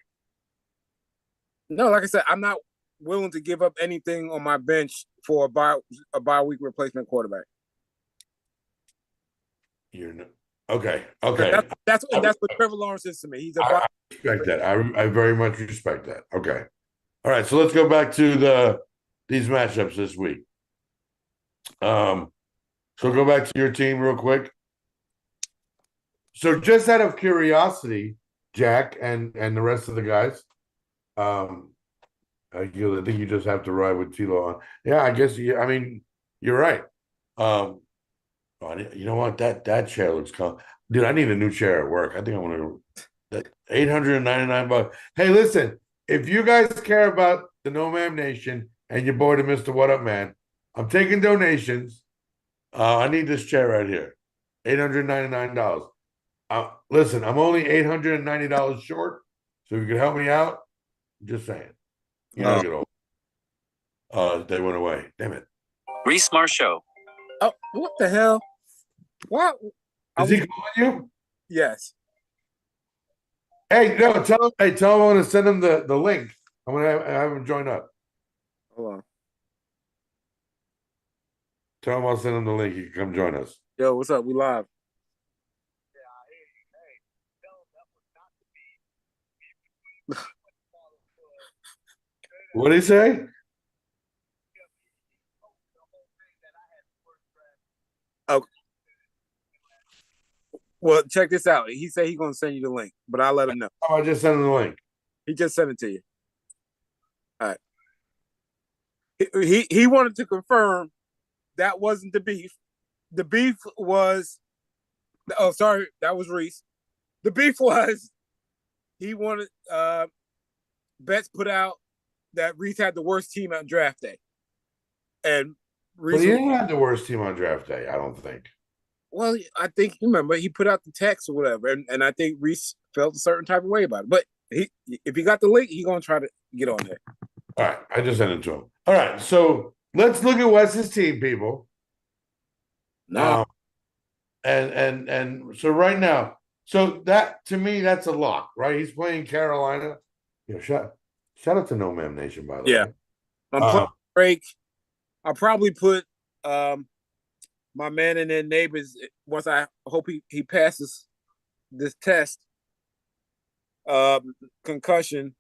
No, like I said, I'm not willing to give up anything on my bench for a bye week replacement quarterback. Okay. That's what Trevor Lawrence is to me. He's I respect that. I very much respect that. Okay. All right. So let's go back to these matchups this week. So go back to your team real quick. So just out of curiosity, Jack and the rest of the guys, I think you just have to ride with T-Law. Yeah, I guess I mean, you're right. You know what? That chair looks cool. Dude, I need a new chair at work. I think I'm gonna that $899. Hey, listen, if you guys care about the NoMaam Nation and your boy, the Mr. What Up Man, I'm taking donations. I need this chair right here. $899. Listen, I'm only $890 short. So if you can help me out, I'm just saying. You know, get over. They went away. Damn it. Reese Marshall. Oh, what the hell? What? Is he calling you? Yes. Hey, no, tell him I want to send him the link. I'm gonna have him join up. Hold on. Tell him I'll send him the link. He can come join us. Yo, what's up? We live. What did he say? Well, check this out. He said he's gonna send you the link, but I'll let him know. Oh, I just sent him the link. He just sent it to you. All right. He wanted to confirm that wasn't the beef. The beef was sorry, that was Reese. The beef was he wanted Betts put out that Reese had the worst team on draft day. And But Reese he didn't have the worst team on draft day, I don't think. well, I think remember he put out the text or whatever, and I think Reese felt a certain type of way about it. But if he got the link, he's gonna try to get on there. All right, I just sent it to him. All right, so let's look at Wes's team, people. No, And so right now, so that to me, that's a lock, right? He's playing Carolina. Shout out to NoMaam Nation, by the yeah, way. I'm putting break. I'll probably put my man and their neighbors once I hope he passes this test. Concussion.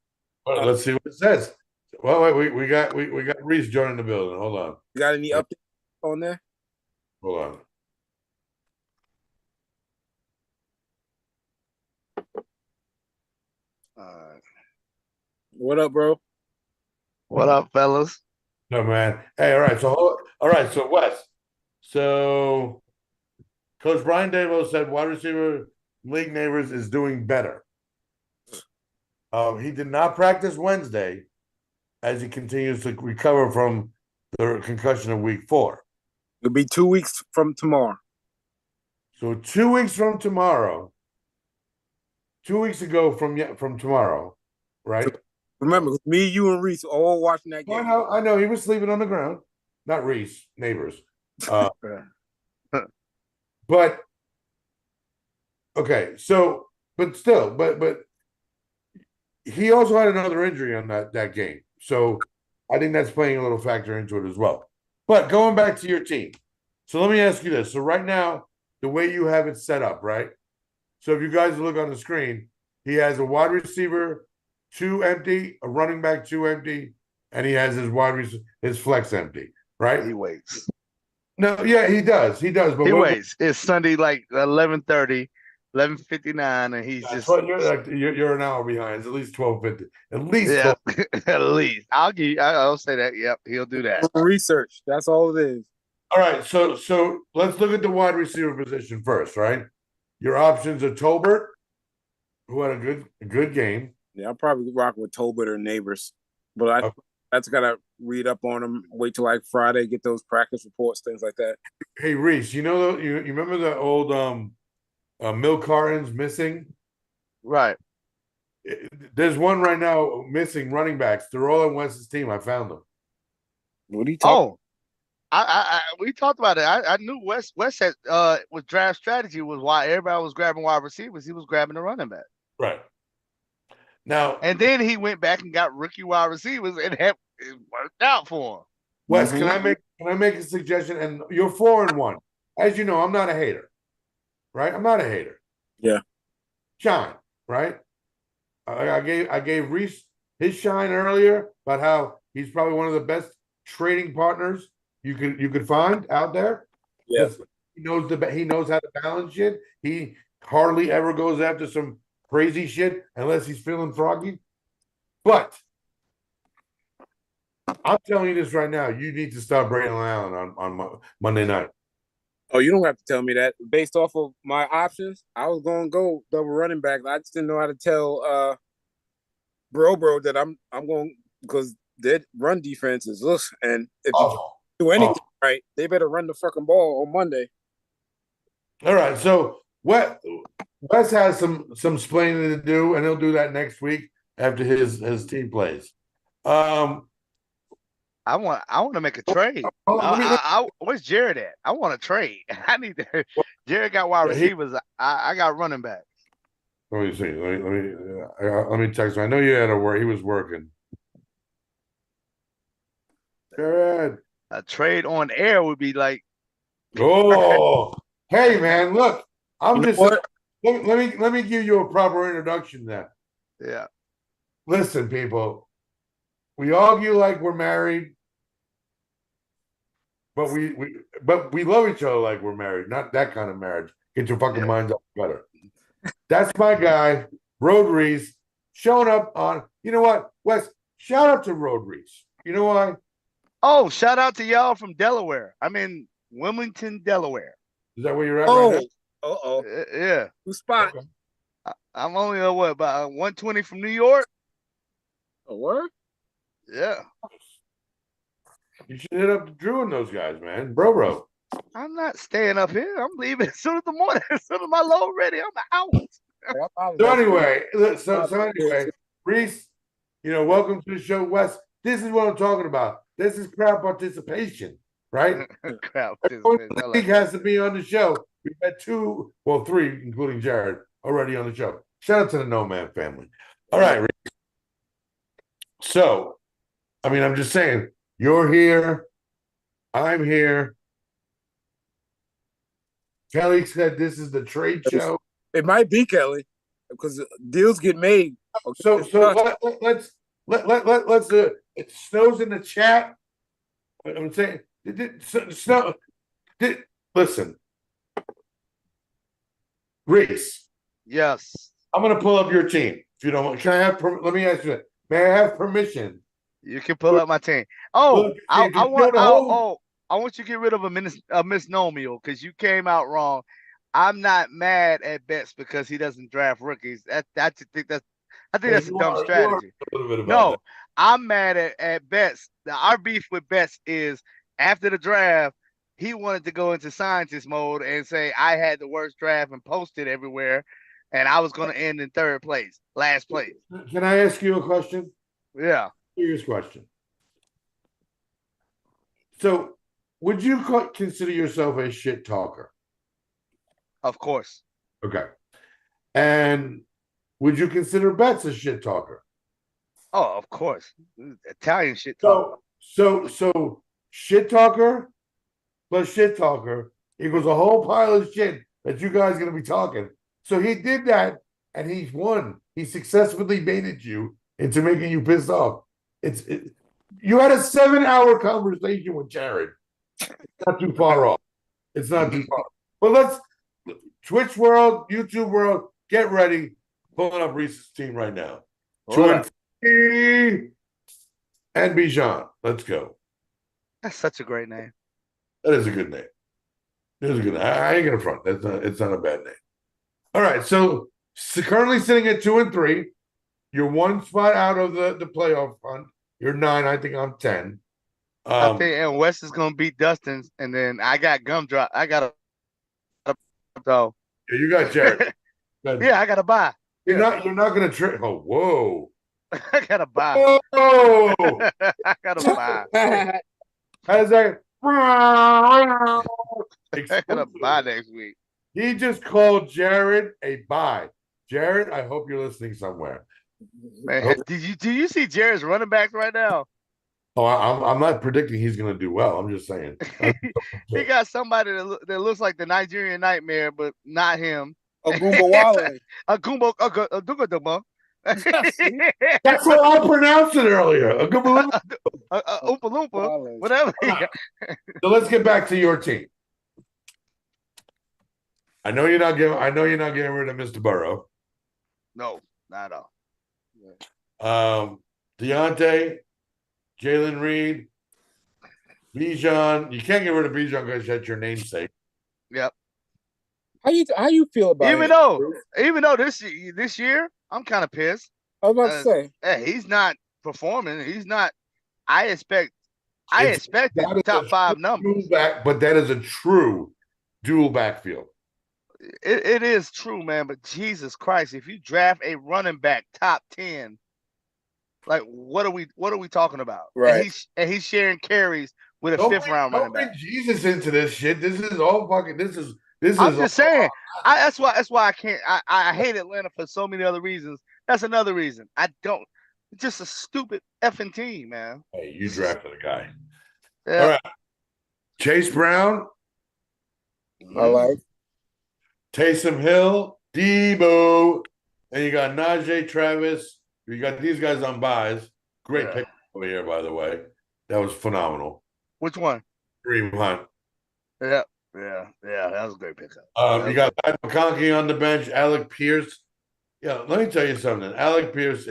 Let's see what it says. Well, wait, we got Reese joining the building. Hold on. You got any updates on there? Hold on. What up, bro? What up, fellas? No, man. Hey, all right. So Wes. So Coach Brian Dabo said wide receiver League Neighbors is doing better. He did not practice Wednesday as he continues to recover from the concussion of week 4. It'll be 2 weeks from tomorrow. So 2 weeks from tomorrow, 2 weeks ago from tomorrow, right? Remember, me, you, and Reese all watching that game. I know. He was sleeping on the ground. Not Reese, neighbors. But okay, so but still, but he also had another injury on that game. So I think that's playing a little factor into it as well. But going back to your team. So let me ask you this. So right now, the way you have it set up, right? So if you guys look on the screen, he has a wide receiver 2 empty, a running back 2 empty, and he has his flex empty, right? He waits. No, yeah, he does. But he waits. It's Sunday, like 11:30, 11:59, and he's just. You're an hour behind. It's at least 12:50. At least, yeah, at least. I'll say that. Yep, he'll do that. Research. That's all it is. All right, so let's look at the wide receiver position first, right? Your options are Tolbert, who had a good game. Yeah, I'll probably rock with Tolbert or Neighbors, but that's gotta read up on them. Wait till like Friday, get those practice reports, things like that. Hey Reese, you remember the old milk cartons missing? Right. There's one right now missing running backs. They're all on Wes's team. I found them. What are you talking? We talked about it. I knew Wes had with draft strategy was why everybody was grabbing wide receivers. He was grabbing the running back. Right. Now, and then he went back and got rookie wide receivers, and it worked out for him. Wes, can I make a suggestion? And you're 4-1. As you know, I'm not a hater. Right? I'm not a hater. Yeah. Shine, right? I gave Reese his shine earlier about how he's probably one of the best trading partners you could find out there. Yeah. He knows how to balance shit. He hardly ever goes after some crazy shit unless he's feeling froggy. But I'm telling you this right now, you need to start Braylon Allen on Monday night. Oh, you don't have to tell me that. Based off of my options, I was going to go double running back. I just didn't know how to tell Bro that I'm going because their run defense is and if you do anything right, they better run the fucking ball on Monday. All right, so Wes has some splaining to do, and he'll do that next week after his team plays. I want to make a trade. Where's Jared at? I want to trade. I need to. Jared got wide receivers. I got running backs. Let me see. Let me text him. I know you had he was working. Jared. A trade on air would be like. Oh, hey man, look. I'm just. Let me give you a proper introduction then. Yeah. Listen, people. We argue like we're married. But we love each other like we're married, not that kind of marriage. Get your fucking minds up better. That's my guy, Road Reese, showing up on. You know what, Wes? Shout out to Road Reese. You know why? Oh, shout out to y'all from Delaware. I'm in Wilmington, Delaware. Is that where you're at right now? Yeah. Who spot? Okay. I'm only about 120 from New York. A word? Yeah. You should hit up Drew and those guys, man. Bro. I'm not staying up here. I'm leaving as soon as the morning, as soon as my load ready. I'm out. So anyway, Reese, welcome to the show, Wes. This is what I'm talking about. This is crowd participation, right? Crowd Everyone participation. in the I like league that. has to be on the show. We've had three, including Jared, already on the show. Shout out to the NoMaam family. All right, Reese. So, I'm just saying, you're here. I'm here. Kelly said this is the trade show. It might be Kelly because deals get made. So let's do it. It snows in the chat. I'm saying, listen, Reese. Yes. I'm gonna pull up your team. If you don't want, can I have? Let me ask you that. May I have permission? You can pull up my team. Oh, I want you to get rid of a misnomer because you came out wrong. I'm not mad at Betts because he doesn't draft rookies. I think that's a dumb strategy. No, I'm mad at Betts. Our beef with Betts is after the draft, he wanted to go into scientist mode and say I had the worst draft and post it everywhere, and I was going to end in last place. Can I ask you a question? Yeah. Serious question. So, would you consider yourself a shit talker? Of course. Okay. And would you consider Betts a shit talker? Oh, of course. Italian shit talker. So shit talker plus shit talker equals a whole pile of shit that you guys are going to be talking. So he did that, and he's won. He successfully baited you into making you pissed off. You had a 7-hour conversation with Jared. Not too far off. It's not too far. But let's Twitch world, YouTube world, get ready. Pulling up Reese's team right now. And Bijan. Let's go. That's such a great name. That is a good name. It is a good name. I ain't gonna front. It's not a bad name. All right. So currently sitting at 2 and 3. You're one spot out of the playoff hunt. You're 9. I think I'm 10. I think and West is gonna beat Dustin, and then I got gumdrop. I got a so. Yeah, you got Jared. Yeah, I got to buy. You're not gonna trick. Oh, whoa. I got to buy. Oh, I got to buy. how's that? I got to buy next week. He just called Jared a buy. Jared, I hope you're listening somewhere. Man, do you see Jared's running backs right now? Oh, I'm not predicting he's going to do well. I'm just saying. He got somebody that looks like the Nigerian Nightmare, but not him. Agumba Wale. Agumba. That's what I pronounced it earlier. Oompa Loompa, whatever. So let's get back to your team. I know you're not getting rid of Mr. Burrow. No, not at all. Deontay, Jalen Reed, Bijan. You can't get rid of Bijan because that's your namesake. Yep. How you feel about even though this year I'm kind of pissed. I was about to say. Hey, he's not performing. He's not. I expect top 5 numbers. But that is a true dual backfield. It is true, man. But Jesus Christ, if you draft a running back top 10, like what are we talking about? Right. And he's sharing carries with a 5th-round running back. Don't bring Jesus into this shit. This is all fucking. This is. I'm just saying. That's why I can't. I hate Atlanta for so many other reasons. That's another reason. I don't. It's just a stupid effing team, man. Hey, you drafted a guy. Yeah. All right. Chase Brown. I like. Taysom Hill, Debo, and you got Najee Travis. You got these guys on buys. Great pick over here, by the way. That was phenomenal. Which one? Kareem Hunt. Yeah. Yeah, that was a great pickup. You got Matt McConkey on the bench, Alec Pierce. Yeah, let me tell you something. Alec Pierce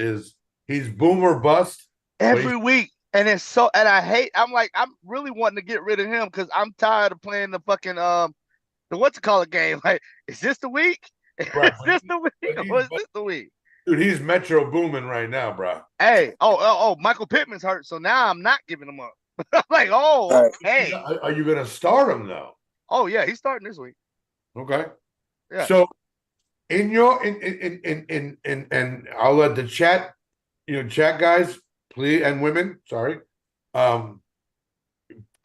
he's boomer bust every week. And it's so, and I'm really wanting to get rid of him because I'm tired of playing the fucking the game. Like, is this the week? Right, is this the week? Or is this the week? Dude, he's Metro booming right now, bro. Hey, Michael Pittman's hurt, so now I'm not giving him up. I'm like, okay. Are you gonna start him though? Oh yeah, he's starting this week. Okay. Yeah. So in your and I'll let the chat guys, please, and women, sorry,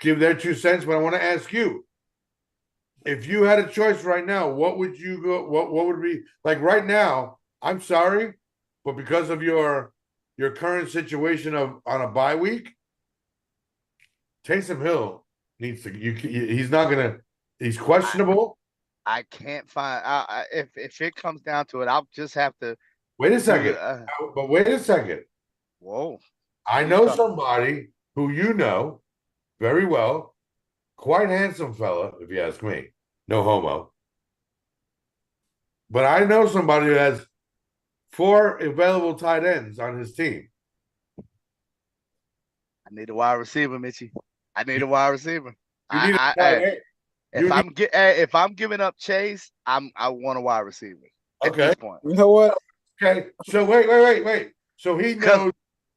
give their 2 cents, but I want to ask you, if you had a choice right now, what would you go? What would be like right now? I'm sorry, but because of your current situation of on a bye week, Taysom Hill needs to. He's not gonna. He's questionable. I can't find. If it comes down to it, I'll just have to. Wait a second. But wait a second. Whoa. I know somebody who you know very well, quite handsome fella, if you ask me. No homo. But I know somebody who has 4 available tight ends on his team. I need a wide receiver, Mitchie. I need a wide receiver. You need a tight end. If I'm giving up Chase, I want a wide receiver at this point. You know what? Okay. So wait. So he knows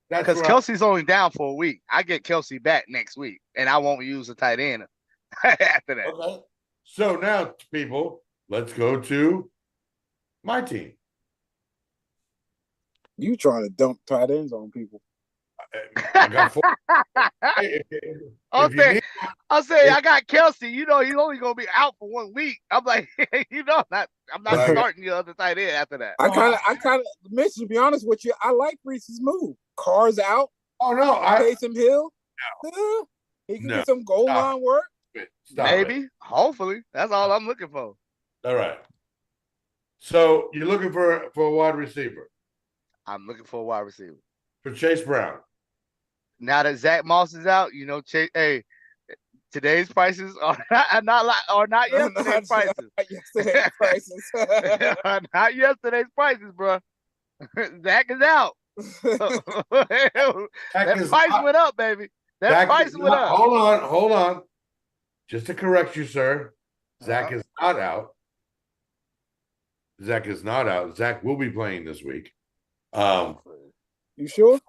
that's because Kelsey's only down for a week. I get Kelsey back next week, and I won't use a tight end after that. Okay. So now, people, let's go to my team. You trying to dump tight ends on people? I got 4. I'll say I got Kelsey. You know, he's only gonna be out for 1 week. I'm like, I'm not starting the other tight end after that. I kind of, Mitch, to be honest with you, I like Reese's move. Carr's out. Oh no, Taysom Hill. No. He can get some goal line work. Maybe, hopefully, that's all I'm looking for. All right. So you're looking for a wide receiver. I'm looking for a wide receiver for Chase Brown. Now that Zach Moss is out, Chase. Hey, today's prices are not yesterday's prices. Not yesterday's prices. Not yesterday's prices, bro. Zach is out. That price went up, baby. That price went up. Hold on. Just to correct you, sir. Zach is not out. Zach is not out. Zach will be playing this week. You sure?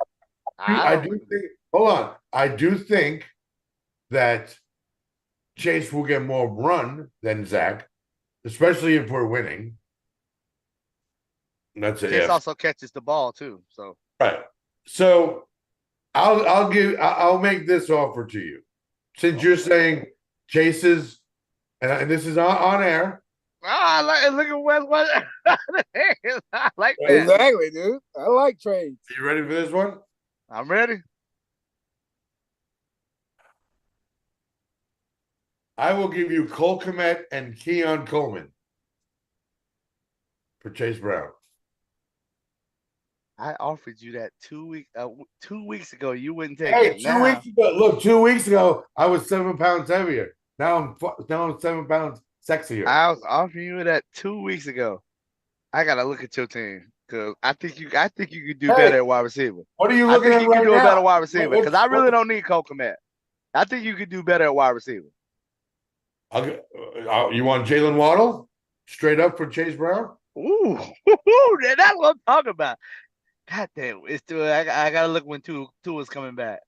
I do think. Hold on. I do think that Chase will get more run than Zach, especially if we're winning. That's it. Chase also catches the ball too. So right. So I'll make this offer to you, since you're saying Chase's, and this is on air. Look at what I like that. Exactly, dude. I like trades. Are you ready for this one? I'm ready. I will give you Cole Kmet and Keon Coleman for Chase Brown. I offered you that 2 weeks ago. You wouldn't take it. 2 weeks ago. Look, 2 weeks ago, I was 7 pounds heavier. Now I'm 7 pounds sexier. I was offering you that 2 weeks ago. I gotta look at your team because I think you could do better at wide receiver. What are you looking at right now? I think you can do a better wide receiver because I really don't need Cole Kmet. I think you could do better at wide receiver. You want Jalen Waddle straight up for Chase Brown? Ooh, that's what I'm talking about. God damn, I gotta look when Tua's coming back.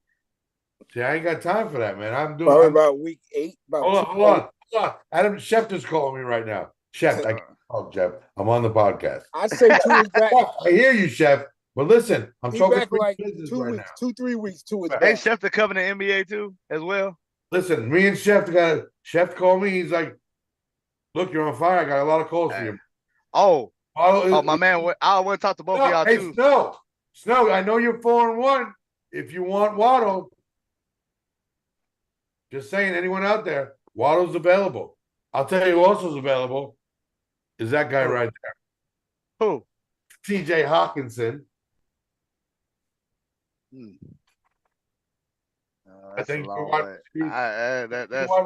See, I ain't got time for that, man. I'm about week 8. Hold on. Adam Schefter's calling me right now. Chef, I can't call Jeff. I'm on the podcast. I say Tua's back. I hear you, Chef. But listen, I'm talking back like 2 weeks, now. 2-3 weeks. Tua's back. Hey, Schefter coming to NBA too, as well. Listen, me and Chef called me. He's like, "Look, you're on fire. I got a lot of calls for you." Oh, my man. I want to talk to both of y'all too. Snow. I know you're 4-1. If you want Waddle, just saying, anyone out there, Waddle's available. I'll tell you who else is available. Is that guy right there? Who? T.J. Hawkinson. I think wide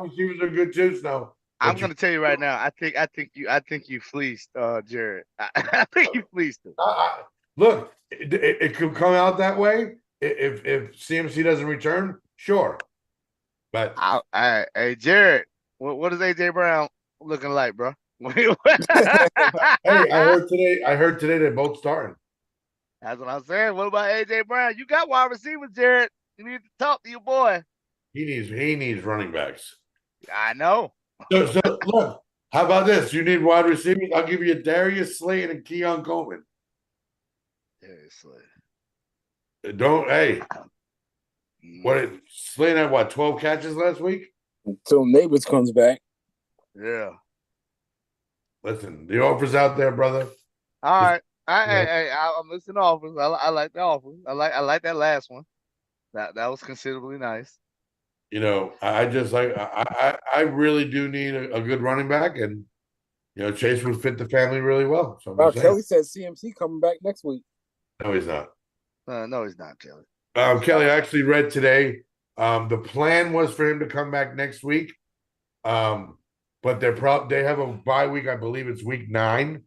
receivers are good too, Snow. I'm gonna tell you right now. I think you fleeced Jared. I think you fleeced him. Look, it could come out that way if CMC doesn't return. Sure, but Hey Jared, what is AJ Brown looking like, bro? hey, I heard today they're both starting. That's what I'm saying. What about AJ Brown? You got wide receivers, Jared. You need to talk to your boy. He needs running backs. I know. So look, how about this? You need wide receivers. I'll give you Darius Slayton and Keon Coleman. Seriously. Don't Slayton had 12 catches last week? Until Neighbors comes back. Yeah. Listen, the offer's out there, brother. All right. I'm listening to offers. I like the offers. I like that last one. That was considerably nice. You know, I just like I really do need a good running back, and you know, Chase would fit the family really well. So Kelly said CMC coming back next week. No, he's not. No, he's not, Kelly. Kelly, I actually read today. The plan was for him to come back next week. But they have a bye week. I believe it's week 9.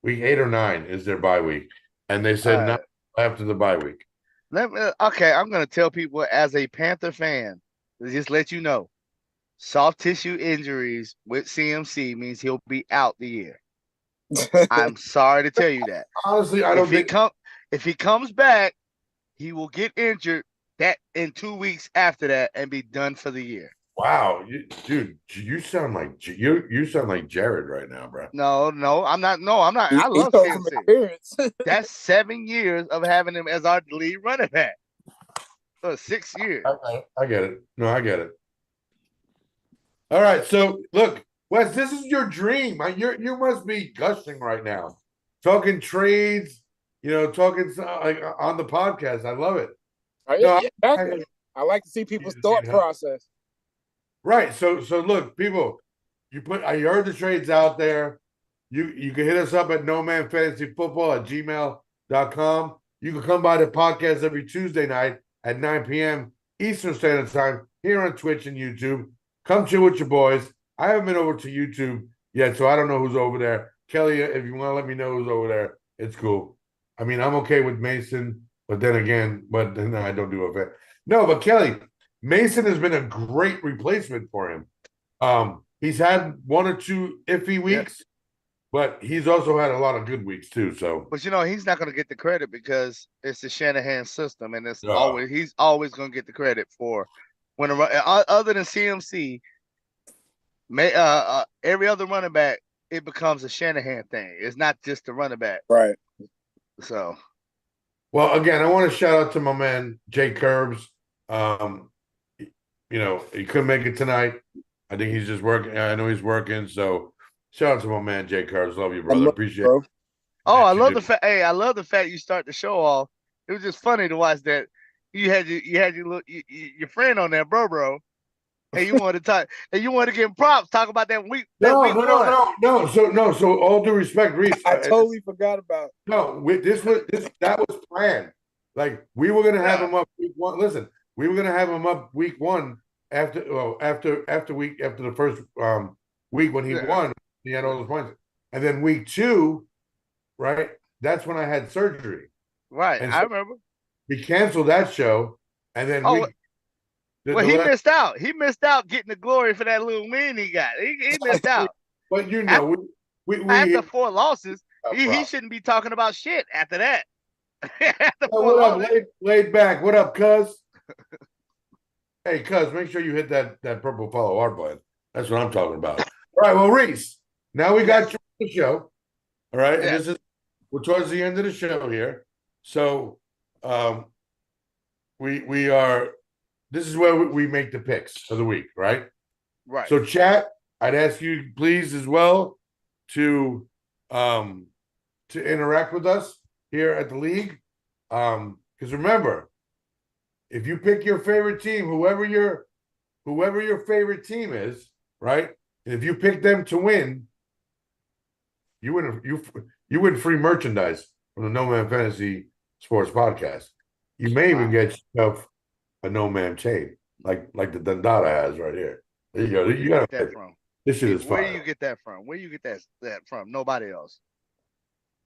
Week 8 or 9 is their bye week. And they said not after the bye week. Okay, I'm gonna tell people as a Panther fan, just let you know, soft tissue injuries with CMC means he'll be out the year. I'm sorry to tell you that. Honestly, I don't think if he comes back, he will get injured that in 2 weeks after that and be done for the year. Wow, dude, you sound like Jared right now, bro. No, I'm not. No, I'm not. I love CMC. That's 7 years of having him as our lead running back. So 6 years. I get it. No, I get it. All right, so look, Wes, this is your dream. You must be gushing right now, talking trades. You know, talking like on the podcast. I love it. I like to see people's thought process. Right. So look, people, I heard the trades out there. You can hit us up at nomanfantasyfootball@gmail.com. You can come by the podcast every Tuesday night at 9 p.m. Eastern Standard Time here on Twitch and YouTube. Come chill with your boys. I haven't been over to YouTube yet, so I don't know who's over there. Kelly, if you want to let me know who's over there, it's cool. I mean, I'm okay with Mason, but then I don't do it. No, but Kelly, Mason has been a great replacement for him. He's had 1 or 2 iffy weeks, but he's also had a lot of good weeks too. So, but you know, he's not going to get the credit because it's the Shanahan system, and he's always going to get the credit for when other than CMC, every other running back, it becomes a Shanahan thing. It's not just the running back, right? So, well, again, I want to shout out to my man Jay Curbs. You know, he couldn't make it tonight. I think he's just working. I know he's working. So shout out to my man Jay Curbs. Love you, brother. Appreciate it. Oh, I love the fact. Hey, I love the fact you start the show off. It was just funny to watch that. You had your friend on there, bro. And you wanted to talk, and you wanted to give him props. Talk about that week. No. So all due respect, Reese, I totally forgot about. No, that was planned. Like we were gonna have him up week 1. Listen, we were gonna have him up week 1 after the first week when he won. He had all those points, and then week 2, right? That's when I had surgery. Right, and I remember. We canceled that show, and then he missed out. He missed out getting the glory for that little win he got. He missed out. But you know, after 4 losses, he shouldn't be talking about shit after that. What up, laid back? What up, cuz? Hey, cuz, make sure you hit that purple follow our button. That's what I'm talking about. All right, well, Reese, now we got you on the show. All right, and we're towards the end of the show here. So, we are. This is where we make the picks of the week, right? Right. So, chat, I'd ask you, please, as well, to interact with us here at the league. Because remember, if you pick your favorite team, whoever your favorite team is, right? And if you pick them to win, you win free merchandise from the NoMaam Fantasy Sports Podcast. You may even get yourself a NoMaam chain, like the Dundada has right here. There you go. You got that from. This shit is Where fire. you get that from? Where you get that from? Nobody else.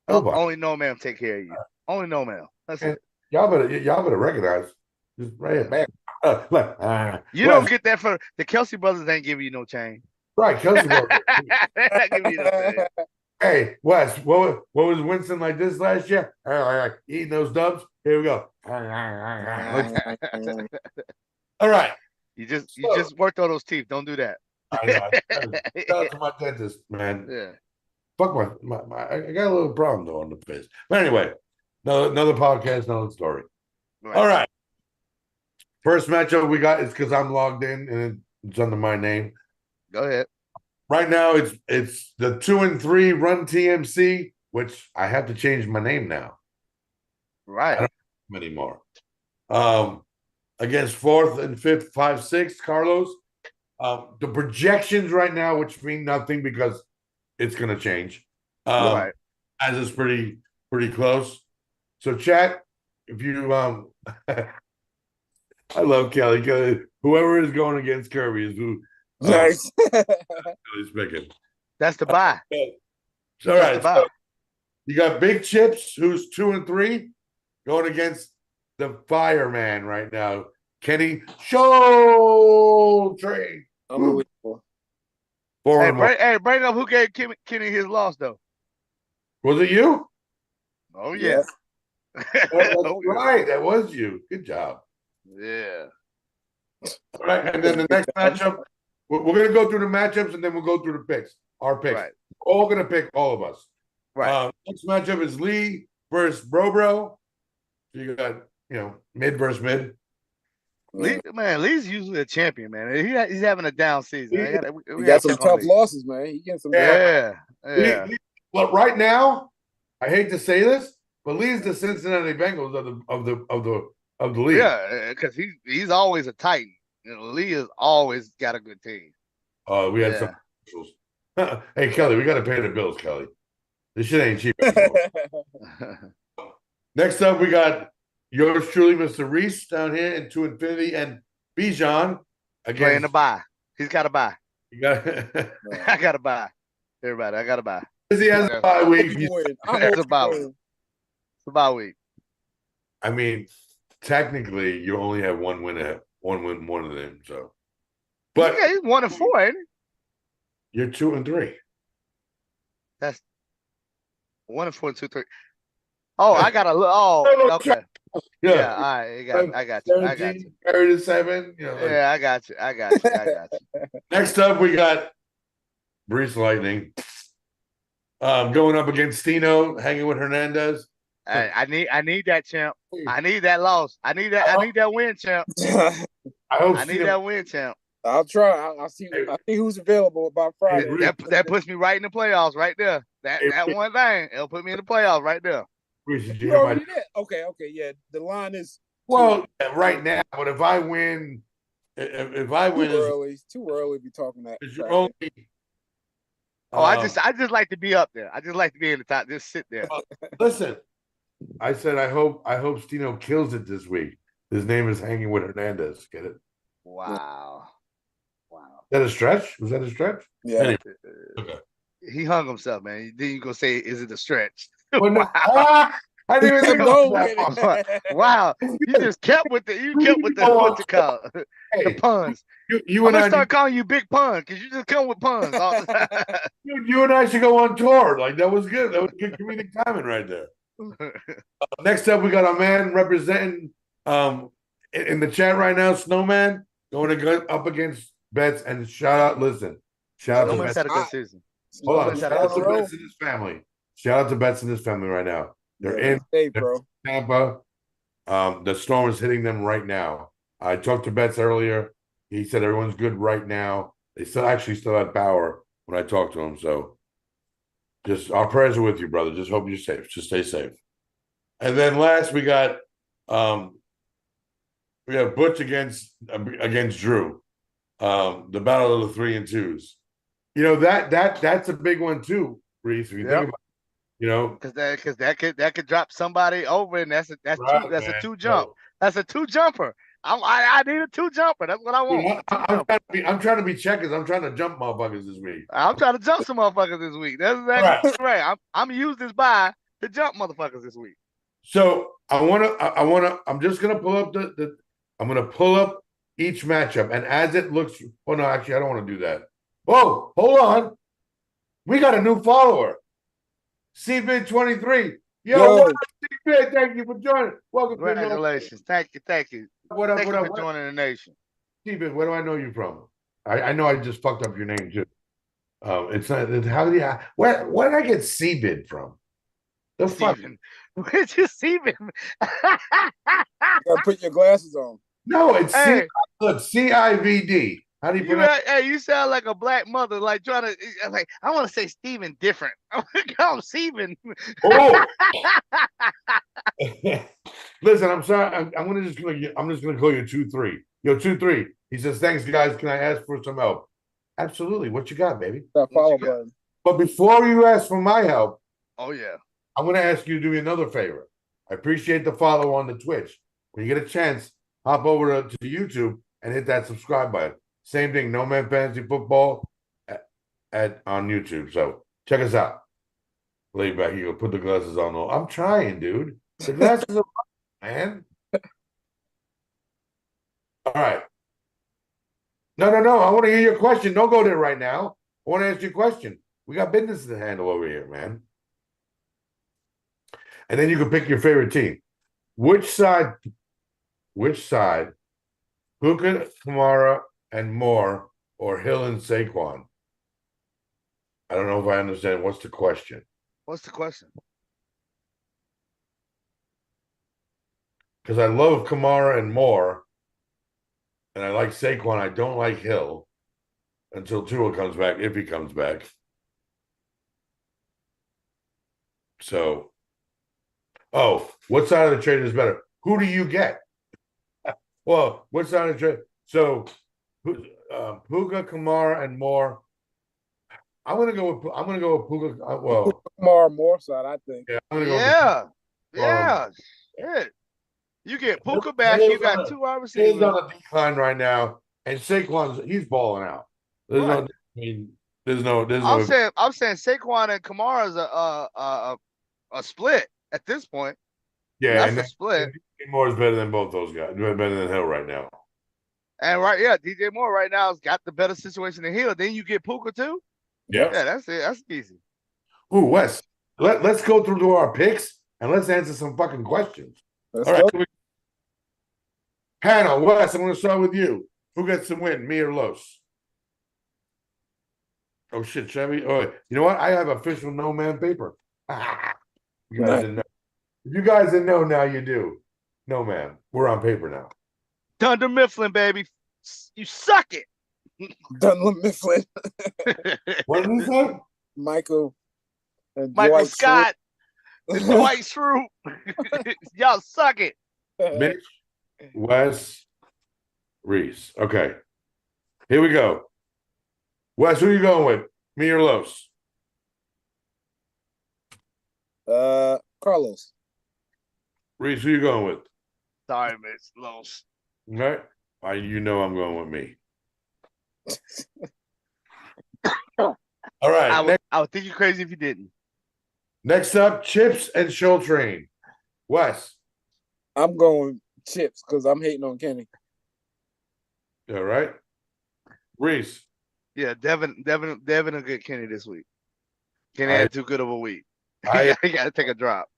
Nobody. Only NoMaam take care of you. Only NoMaam. That's it. Y'all better recognize. Just right here, man. You don't get that from the Kelsey brothers. Ain't giving you no chain. Right, Kelsey brothers. They're not giving you no chain. Hey, Wes, what was Winston like this last year? Eating those dubs. Here we go. All right. You just worked on those teeth. Don't do that. I know. Shout out to my dentist, man. Yeah. Fuck my I got a little problem though on the face. But anyway, another podcast, another story. Right. All right. First matchup we got is because I'm logged in and it's under my name. Go ahead. Right now it's the 2 and 3 Run TMC, which I have to change my name now. Right. I don't have anymore. Against 4th and 5th, 5, 6, Carlos. The projections right now, which mean nothing because it's gonna change. Right. As it's pretty close. So chat, if you I love Kelly. Whoever is going against Kirby is who Nice. Kelly's picking. That's the buy. All right. So you got Big Chips, who's 2 and 3, going against the fireman right now, Kenny Show Train. Unbelievable. Hey, bring up who gave Kenny his loss though. Was it you? Oh yeah. That's right. That was you. Good job. Yeah. All right. And then the next matchup, we're going to go through the matchups and then we'll go through the picks. Our picks. Right. We're all going to pick all of us. Right. Next matchup is Lee versus Bro. So you got, mid versus mid. Lee's usually a champion, man. He's having a down season. He got some tough losses, man. He getting some. Yeah. But right now, I hate to say this, but Lee's the Cincinnati Bengals of the league. Yeah, because he's always a Titan. Lee has always got a good team. We had some commercials. Hey Kelly, we got to pay the bills, Kelly. This shit ain't cheap anymore. Next up, we got yours truly, Mr. Reese, down here in To Infinity, and Bijan again. Playing the buy. He's got to buy. You got. I got to buy. Everybody, I got to buy. He has a bye week. It's a bye week. It's a bye week. I mean, technically, you only have one win of them. So, but yeah, he's 1 and 4, ain't he? You're 2 and 3. That's 1 and 4, 2, 3. Oh, I got to look. Oh, okay. Yeah, all right. I got you. 37. Yeah, I got you. Next up, we got Brees Lightning going up against Stino, hanging with Hernandez. I need that, champ. I need that loss. I need that win, champ. I need that win, champ. I'll try. I'll see who's available by Friday. That puts me right in the playoffs right there. That one thing, it'll put me in the playoffs right there. You already did. Okay, yeah. The line is right now. But if I win, it's too early to be talking that. You're only. I just like to be up there. I just like to be in the top. Just sit there. Listen, I said I hope Stino kills it this week. His name is hanging with Hernandez. Get it? Wow. Is that a stretch? Was that a stretch? Yeah. Anyway, okay. He hung himself, man. Then you go say, "Is it a stretch?" Well, no, I didn't even know that. Wow, you just kept with the what's it called? The puns. You I'm and gonna start calling you Big Pun because you just come with puns all the time. You and I should go on tour. Like that was good. That was good comedic timing right there. Next up, we got a man representing in the chat right now, Snowman, going up against Betts, and shout out to Betts. Had a good season. Hold on, shout out to Betts and his family. Shout out to Betts and his family right now. They're in Tampa. The storm is hitting them right now. I talked to Betts earlier. He said everyone's good right now. They still had power when I talked to him. So just our prayers are with you, brother. Just hope you're safe. Just stay safe. And then last we got Butch against Drew. The battle of the 3 and 2s. That's a big one too, Reese. If you think about it, because that could drop somebody over, and that's a two jump. So, that's a 2 jumper. I need a 2 jumper. That's what I want. I'm trying to be checkers. I'm trying to jump motherfuckers this week. I'm trying to jump some motherfuckers this week. That's exactly right. I'm gonna use this bye to jump motherfuckers this week. So I'm just gonna pull up I'm gonna pull up each matchup, and as it looks, oh no, actually, I don't want to do that. Oh, hold on. We got a new follower. CBid23. Yo, what up, CBid? Thank you for joining. Welcome to Congratulations. Thank you. What up, thank what you up? for joining the nation. CBid, where do I know you from? I know I just fucked up your name too. It's not how do you where did I get CBid from? The fuck? Where'd you see me? You gotta put your glasses on. No, it's CIVD. How do you pronounce? Hey, you sound like a black mother, like trying to. Like I want to say Steven different. I'm gonna call him Steven. Oh, listen, I'm sorry. I'm just gonna call you 2-3. Yo, 2-3. He says, "Thanks, guys. Can I ask for some help?" Absolutely. What you got, baby? That follow button. But before you ask for my help, oh yeah, I'm gonna ask you to do me another favor. I appreciate the follow on the Twitch. When you get a chance, hop over to YouTube and hit that subscribe button. Same thing, No Man Fantasy Football on YouTube. So check us out. Lay back, you go put the glasses on. I'm trying, dude. The glasses are man. All right. No. I want to hear your question. Don't go there right now. I want to ask you a question. We got business to handle over here, man. And then you can pick your favorite team. Which side? Puka, Kamara, and Moore, or Hill and Saquon? I don't know if I understand. What's the question? what's the question? Because I love Kamara and Moore, and I like Saquon. I don't like Hill until Tua comes back, if he comes back. So, what side of the trade is better? Who do you get? Well, what side of the trade? So, Puka, Kamara, and Moore. I'm gonna go with Puka. Kamara more side, I think. Yeah, I'm gonna Yeah, go with shit. You get Puka back. You got 2 wide receivers. He's on a decline right now, and he's balling out. There's right. there's no. I'm saying Saquon and Kamara is a split at this point. Yeah, that's a split. DJ Moore is better than both those guys. Better than Hill right now. And DJ Moore right now has got the better situation than Hill. Then you get Puka too. Yeah, that's it. That's easy. Ooh, Wes, let's go through our picks and let's answer some fucking questions. All right, panel, Wes, I'm going to start with you. Who gets the win, me or Los? Oh shit, Chevy. Oh, you know what? I have official No Man paper. You guys didn't know. If you guys didn't know, now you do. No Man, we're on paper now. Dunder Mifflin, baby, you suck it. Dunder Mifflin. What did he say? Michael Scott. Dwight Schrute. Y'all suck it. Mitch, Wes, Reese. Okay. Here we go. Wes, who are you going with? Me or Los? Carlos. Reese, who you going with? Sorry, Mitch. Los. Okay. I'm going with me. All right. I would think you're crazy if you didn't. Next up, Chips and Show Train. Wes. I'm going Chips because I'm hating on Kenny. All right. Reese. Yeah, Devin will get Kenny this week. Kenny had too good of a week. He got to take a drop.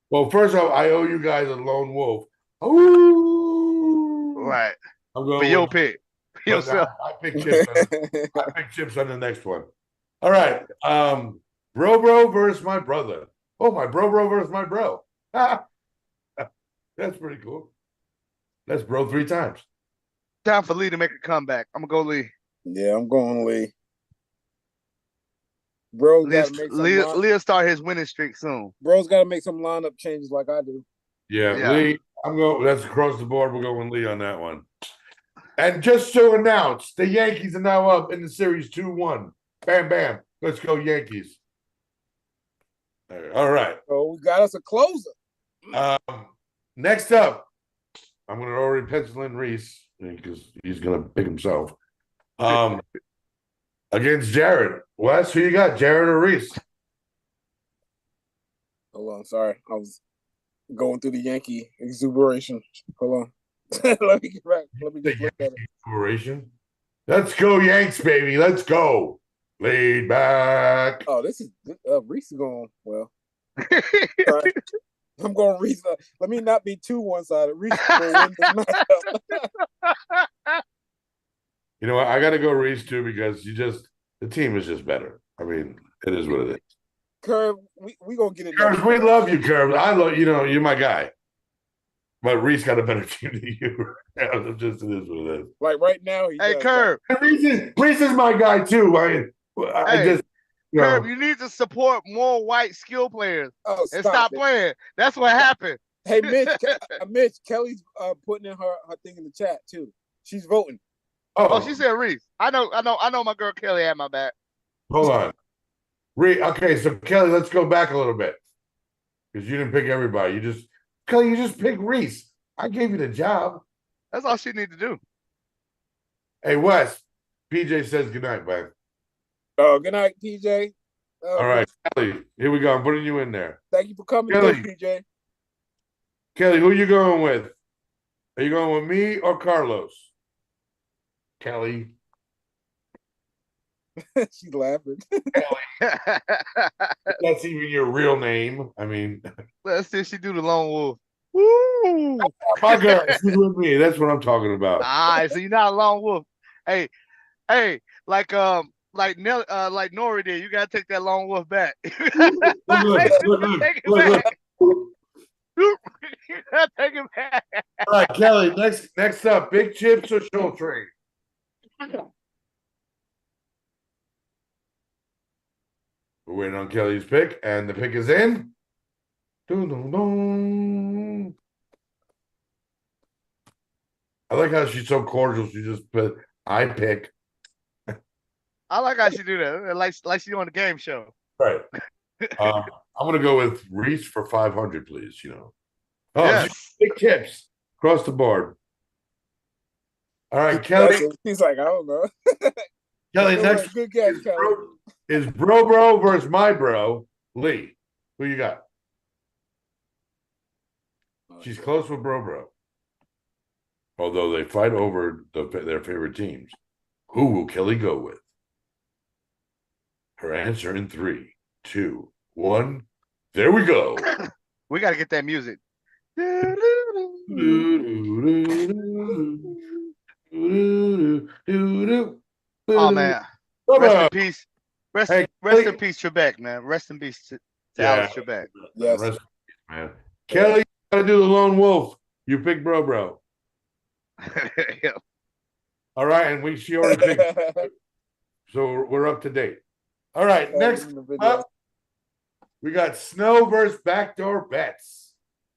Well, first off, I owe you guys a lone wolf. Ooh. Right. I'm going for your pick. For yourself. I pick Chips. I pick Chips on the next one. All right. Bro versus my brother. Oh, my bro versus my bro. That's pretty cool. That's bro 3 times. Time for Lee to make a comeback. I'm going to go Lee. Yeah, I'm going Lee. Bro, Lee'll start his winning streak soon. Bro's got to make some lineup changes like I do. Yeah, Lee. That's across the board. We're going Lee on that one. And just to announce, the Yankees are now up in the series 2-1. Bam, bam. Let's go Yankees. All right. So we got us a closer. Next up, I'm going to already pencil in Reese because he's going to pick himself. Against Jared. Wes, who you got, Jared or Reese? Hold on, sorry. I was going through the Yankee exuberation. Hold on. Let me get back. Let me just look at it. Exuberation. Let's go, Yanks, baby. Let's go. Laid back. Oh, this is Reese is going well. Sorry. I'm going Reese. Let me not be too one-sided. Reese will win this matchup. You know what? I got to go Reese too because the team is just better. I mean, it is what it is. Curb, we gonna get it. Curb, we love you, Curb. I love you're my guy. But Reese got a better team than you. It is what it is. Like right now, hey, Curb. Reese is my guy too. I just. Curb, you need to support more white skill players and stop it. playing. That's what happened. Hey, Mitch, Kelly's putting in her thing in the chat too. She's voting. Oh, she said Reese. I know my girl Kelly had my back. Hold on. Okay, so Kelly, let's go back a little bit. Because you didn't pick everybody. Kelly, you just picked Reese. I gave you the job. That's all she need to do. Hey, Wes, PJ says goodnight, man. Oh, good night, PJ. All right, Kelly, here we go. I'm putting you in there. Thank you for coming, Kelly. PJ. Kelly, who are you going with? Are you going with me or Carlos? Kelly. She's laughing. That's even your real name. I mean, let's see if she do the lone wolf. Woo! My girl, she's with me. That's what I'm talking about. All right, so you're not a lone wolf. Hey, like Nori did. You gotta take that lone wolf back. Look. You gotta take it back. All right, Kelly. Next up, Big Chips or Shoal Train? We're waiting on Kelly's pick, and the pick is in. Dun-dun-dun. I like how she's so cordial. She just put, I pick. I like how she do that. Like she on the game show. Right. I'm going to go with Reese for 500, please. Oh, yes. Big tips across the board. All right, Kelly. He's like, I don't know. Kelly, next good guess, Kelly. Is bro versus my bro, Lee. Who you got? She's close with bro. Although they fight over their favorite teams. Who will Kelly go with? Her answer in 3, 2, 1. There we go. We got to get that music. Oh, man. Rest in peace. Rest in peace, Trebek, man. Rest in peace to Alex Trebek. Yes. Rest in peace, man. Kelly, you got to do the lone wolf. You pick bro. Yeah. All right, and she already picked. So we're up to date. All right, next up, we got Snow versus Backdoor Bets.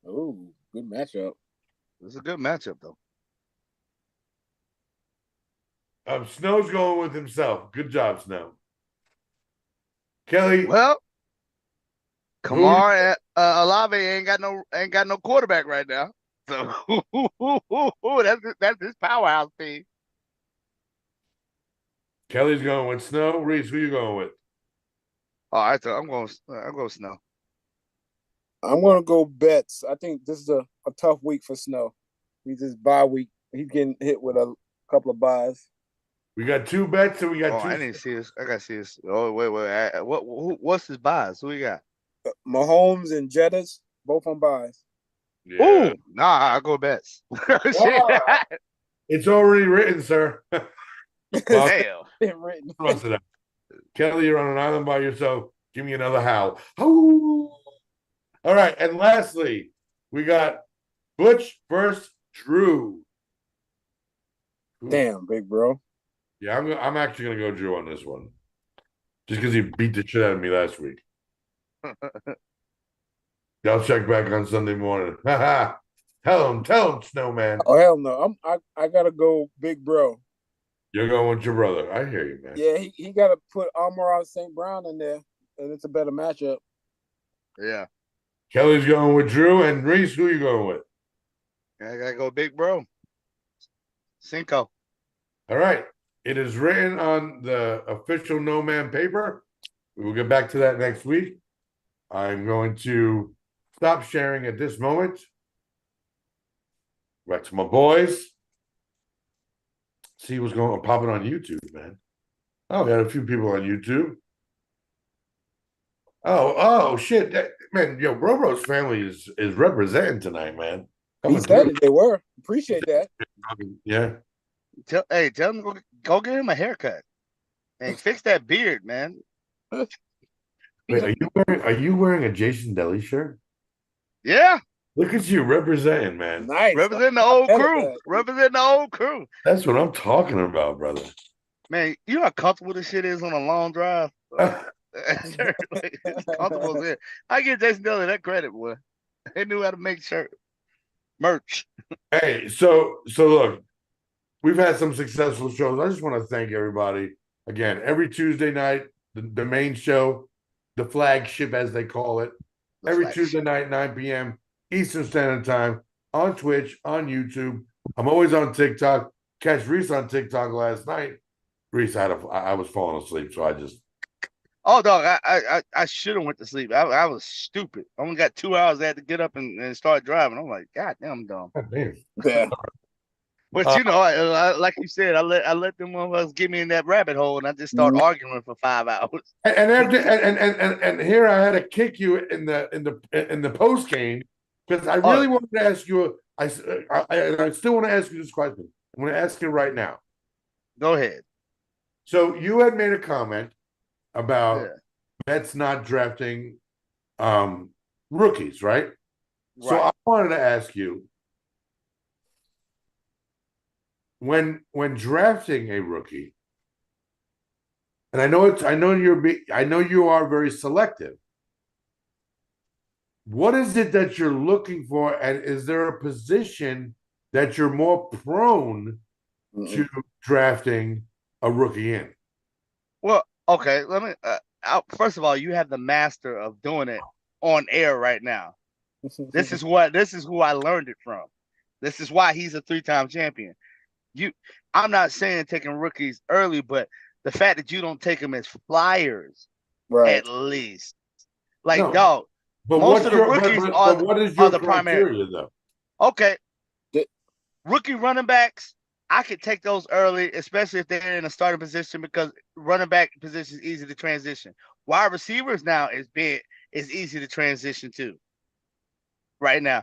Oh, good matchup. This is a good matchup, though. Snow's going with himself. Good job, Snow. Kelly. Well, Kamar Olave ain't got no quarterback right now. So that's his powerhouse team. Kelly's going with Snow. Reese, who you going with? All right, so I'm going Snow. I'm going to go Bets. I think this is a tough week for Snow. He's his bye week. He's getting hit with a couple of buys. We got 2 bets and we got 2. I didn't see this. I got to see this. Oh, wait. What's his buys? Who we got? Mahomes and Jettas, both on buys. Yeah. Ooh, nah, I go Bets. It's already written, sir. Damn. Written. Kelly, you're on an island by yourself. Give me another howl. Oh. All right, and lastly, we got Butch versus Drew. Damn, big bro. Yeah, I'm actually gonna go Drew on this one, just because he beat the shit out of me last week. Y'all check back on Sunday morning. Tell him, Snowman. Oh hell no! I gotta go, big bro. You're going with your brother. I hear you, man. Yeah, he got to put Amon St. Brown in there, and it's a better matchup. Yeah. Kelly's going with Drew, and Reese, who you going with? I gotta go, big bro. Cinco. All right. It is written on the official NoMaam paper. We will get back to that next week. I'm going to stop sharing at this moment. Back to my boys. See what's going on, popping on YouTube, man. Oh, we had a few people on YouTube. Oh, shit. Man, yo, Robro's family is representing tonight, man. He said it, they were. Appreciate that. Yeah. Tell him go get him a haircut and fix that beard, man. Wait, are you wearing a Jason Deli shirt? Yeah. Look at you representing, man. Nice. Representing the old crew. Representing the old crew. That's what I'm talking about, brother. Man, you know how comfortable this shit is on a long drive? It's comfortable as hell. I give Jason Dillon that credit, boy. They knew how to make merch. Hey, so look, we've had some successful shows. I just want to thank everybody. Again, every Tuesday night, the main show, the flagship as they call it, every Tuesday night, 9 p.m. Eastern Standard Time, on Twitch, on YouTube. I'm always on TikTok. Catch Reese on TikTok last night. Reese, I was falling asleep, so I just. Oh, dog, I should have went to sleep. I was stupid. I only got 2 hours. I had to get up and start driving. I'm like, God damn, I'm dumb. God damn. Yeah. But you know, I like you said, I let them us get me in that rabbit hole, and I just start arguing for 5 hours. And after and here I had to kick you in the post game because I really wanted to ask you. I still want to ask you this question. I'm going to ask you right now. Go ahead. So you had made a comment about Mets not drafting rookies, right? So I wanted to ask you, when drafting a rookie, and I know you are very selective. What is it that you're looking for, and is there a position that you're more prone to drafting a rookie in? Well, okay, let me. First of all, you have the master of doing it on air right now. This is who I learned it from. This is why he's a 3-time champion. I'm not saying taking rookies early, but the fact that you don't take them as flyers, at least, dog. But most of the rookies what is your the criteria, though? Okay, rookie running backs, I could take those early, especially if they're in a starting position, because running back position is easy to transition. Wide receivers now is easy to transition to. Right now,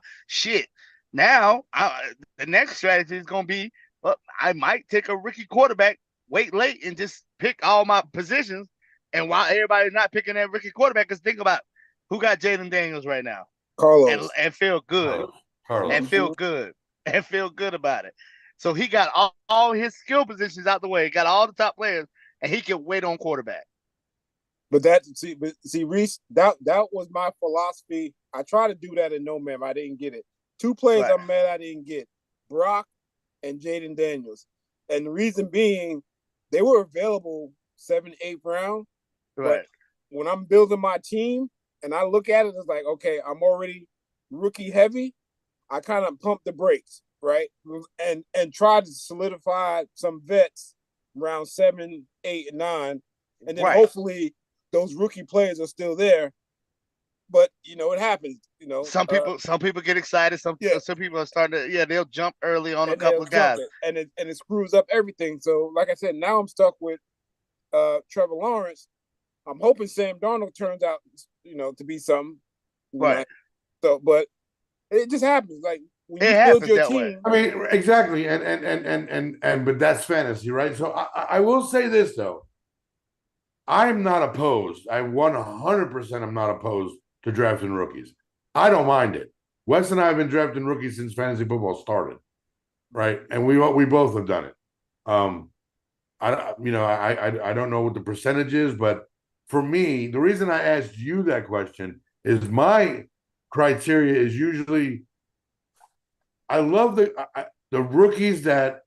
Now the next strategy is going to be, I might take a rookie quarterback, wait late, and just pick all my positions. And while everybody's not picking that rookie quarterback, because think about who got Jaden Daniels right now, Carlos, and feel good, Carlos. and feel good about it. So he got all his skill positions out the way, got all the top players, and he can wait on quarterback. But see, Reese, that was my philosophy. I tried to do that in NoMaam. I didn't get it. 2 players I'm mad I didn't get: Brock and Jaden Daniels. And the reason being, they were available 7th, 8th round. Right. But when I'm building my team and I look at it, it's like, okay, I'm already rookie heavy. I kind of pump the brakes, right? And try to solidify some vets around 7, 8, and 9. And then hopefully those rookie players are still there. But it happens. Some people get excited. Some people are starting to they'll jump early on a couple of guys, and it screws up everything. So like I said, now I'm stuck with Trevor Lawrence. I'm hoping Sam Darnold turns out to be something. Right. So, but it just happens. Like when you build your team. I mean, exactly, and but that's fantasy, right? So I will say this though. I'm not opposed. I 100% am not opposed to drafting rookies. I don't mind it. Wes and I have been drafting rookies since fantasy football started, right? And we both have done it. I don't know what the percentage is, but for me, the reason I asked you that question is my criteria is usually I love the rookies that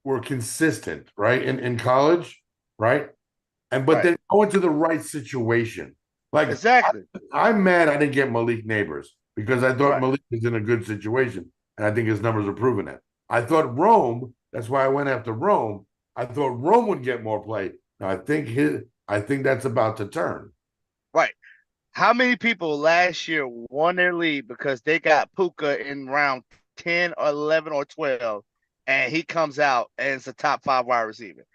were consistent, right? In college, right? But then go into the right situation. Like exactly. I'm mad I didn't get Malik Neighbors. because I thought Malik was in a good situation, and I think his numbers are proving that. I thought Rome. That's why I went after Rome. I thought Rome would get more play. Now I think that's about to turn. Right. How many people last year won their league because they got Puka in round 10 or 11 or 12, and he comes out and it's a top 5 wide receiver?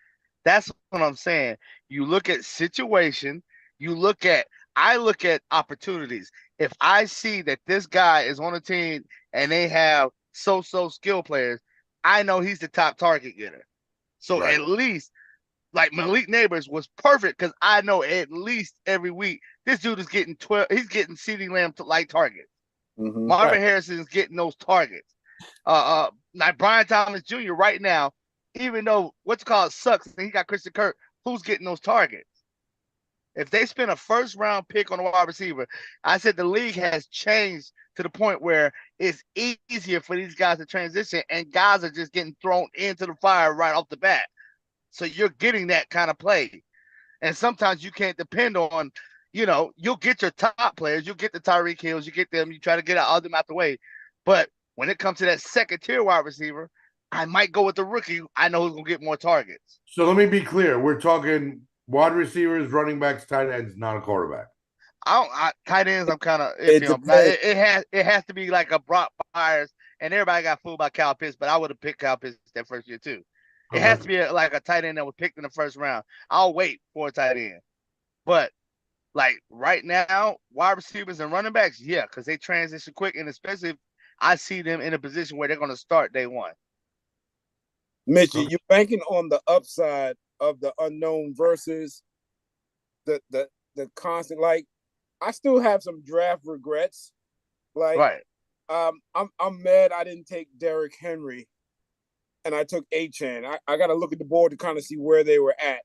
That's what I'm saying. You look at situation, I look at opportunities. If I see that this guy is on a team and they have so skill players, I know he's the top target getter. So at least, like Malik Neighbors was perfect because I know at least every week this dude is getting 12. He's getting CeeDee Lamb like targets. Marvin Harrison is getting those targets. Like Brian Thomas Jr. right now, even though what's called sucks, and he got Christian Kirk, who's getting those targets? If they spend a first round pick on a wide receiver, I said the league has changed to the point where it's easier for these guys to transition, and guys are just getting thrown into the fire right off the bat. So you're getting that kind of play. And sometimes you can't depend on, you'll get your top players, you'll get the Tyreek Hills, you get them, you try to get all them out the way. But when it comes to that second tier wide receiver, I might go with the rookie. I know who's going to get more targets. So let me be clear. We're talking wide receivers, running backs, tight ends, not a quarterback. Tight ends, I'm kind of iffy on. It has to be like a Brock Myers, and everybody got fooled by Kyle Pitts, but I would have picked Kyle Pitts that first year too. It has to be like a tight end that was picked in the first round. I'll wait for a tight end. But like right now, wide receivers and running backs, yeah, because they transition quick, and especially if I see them in a position where they're going to start day one. Mitch, you're banking on the upside of the unknown versus the constant. Like, I still have some draft regrets. Like, I'm mad I didn't take Derrick Henry, and I took Achane. I got to look at the board to kind of see where they were at.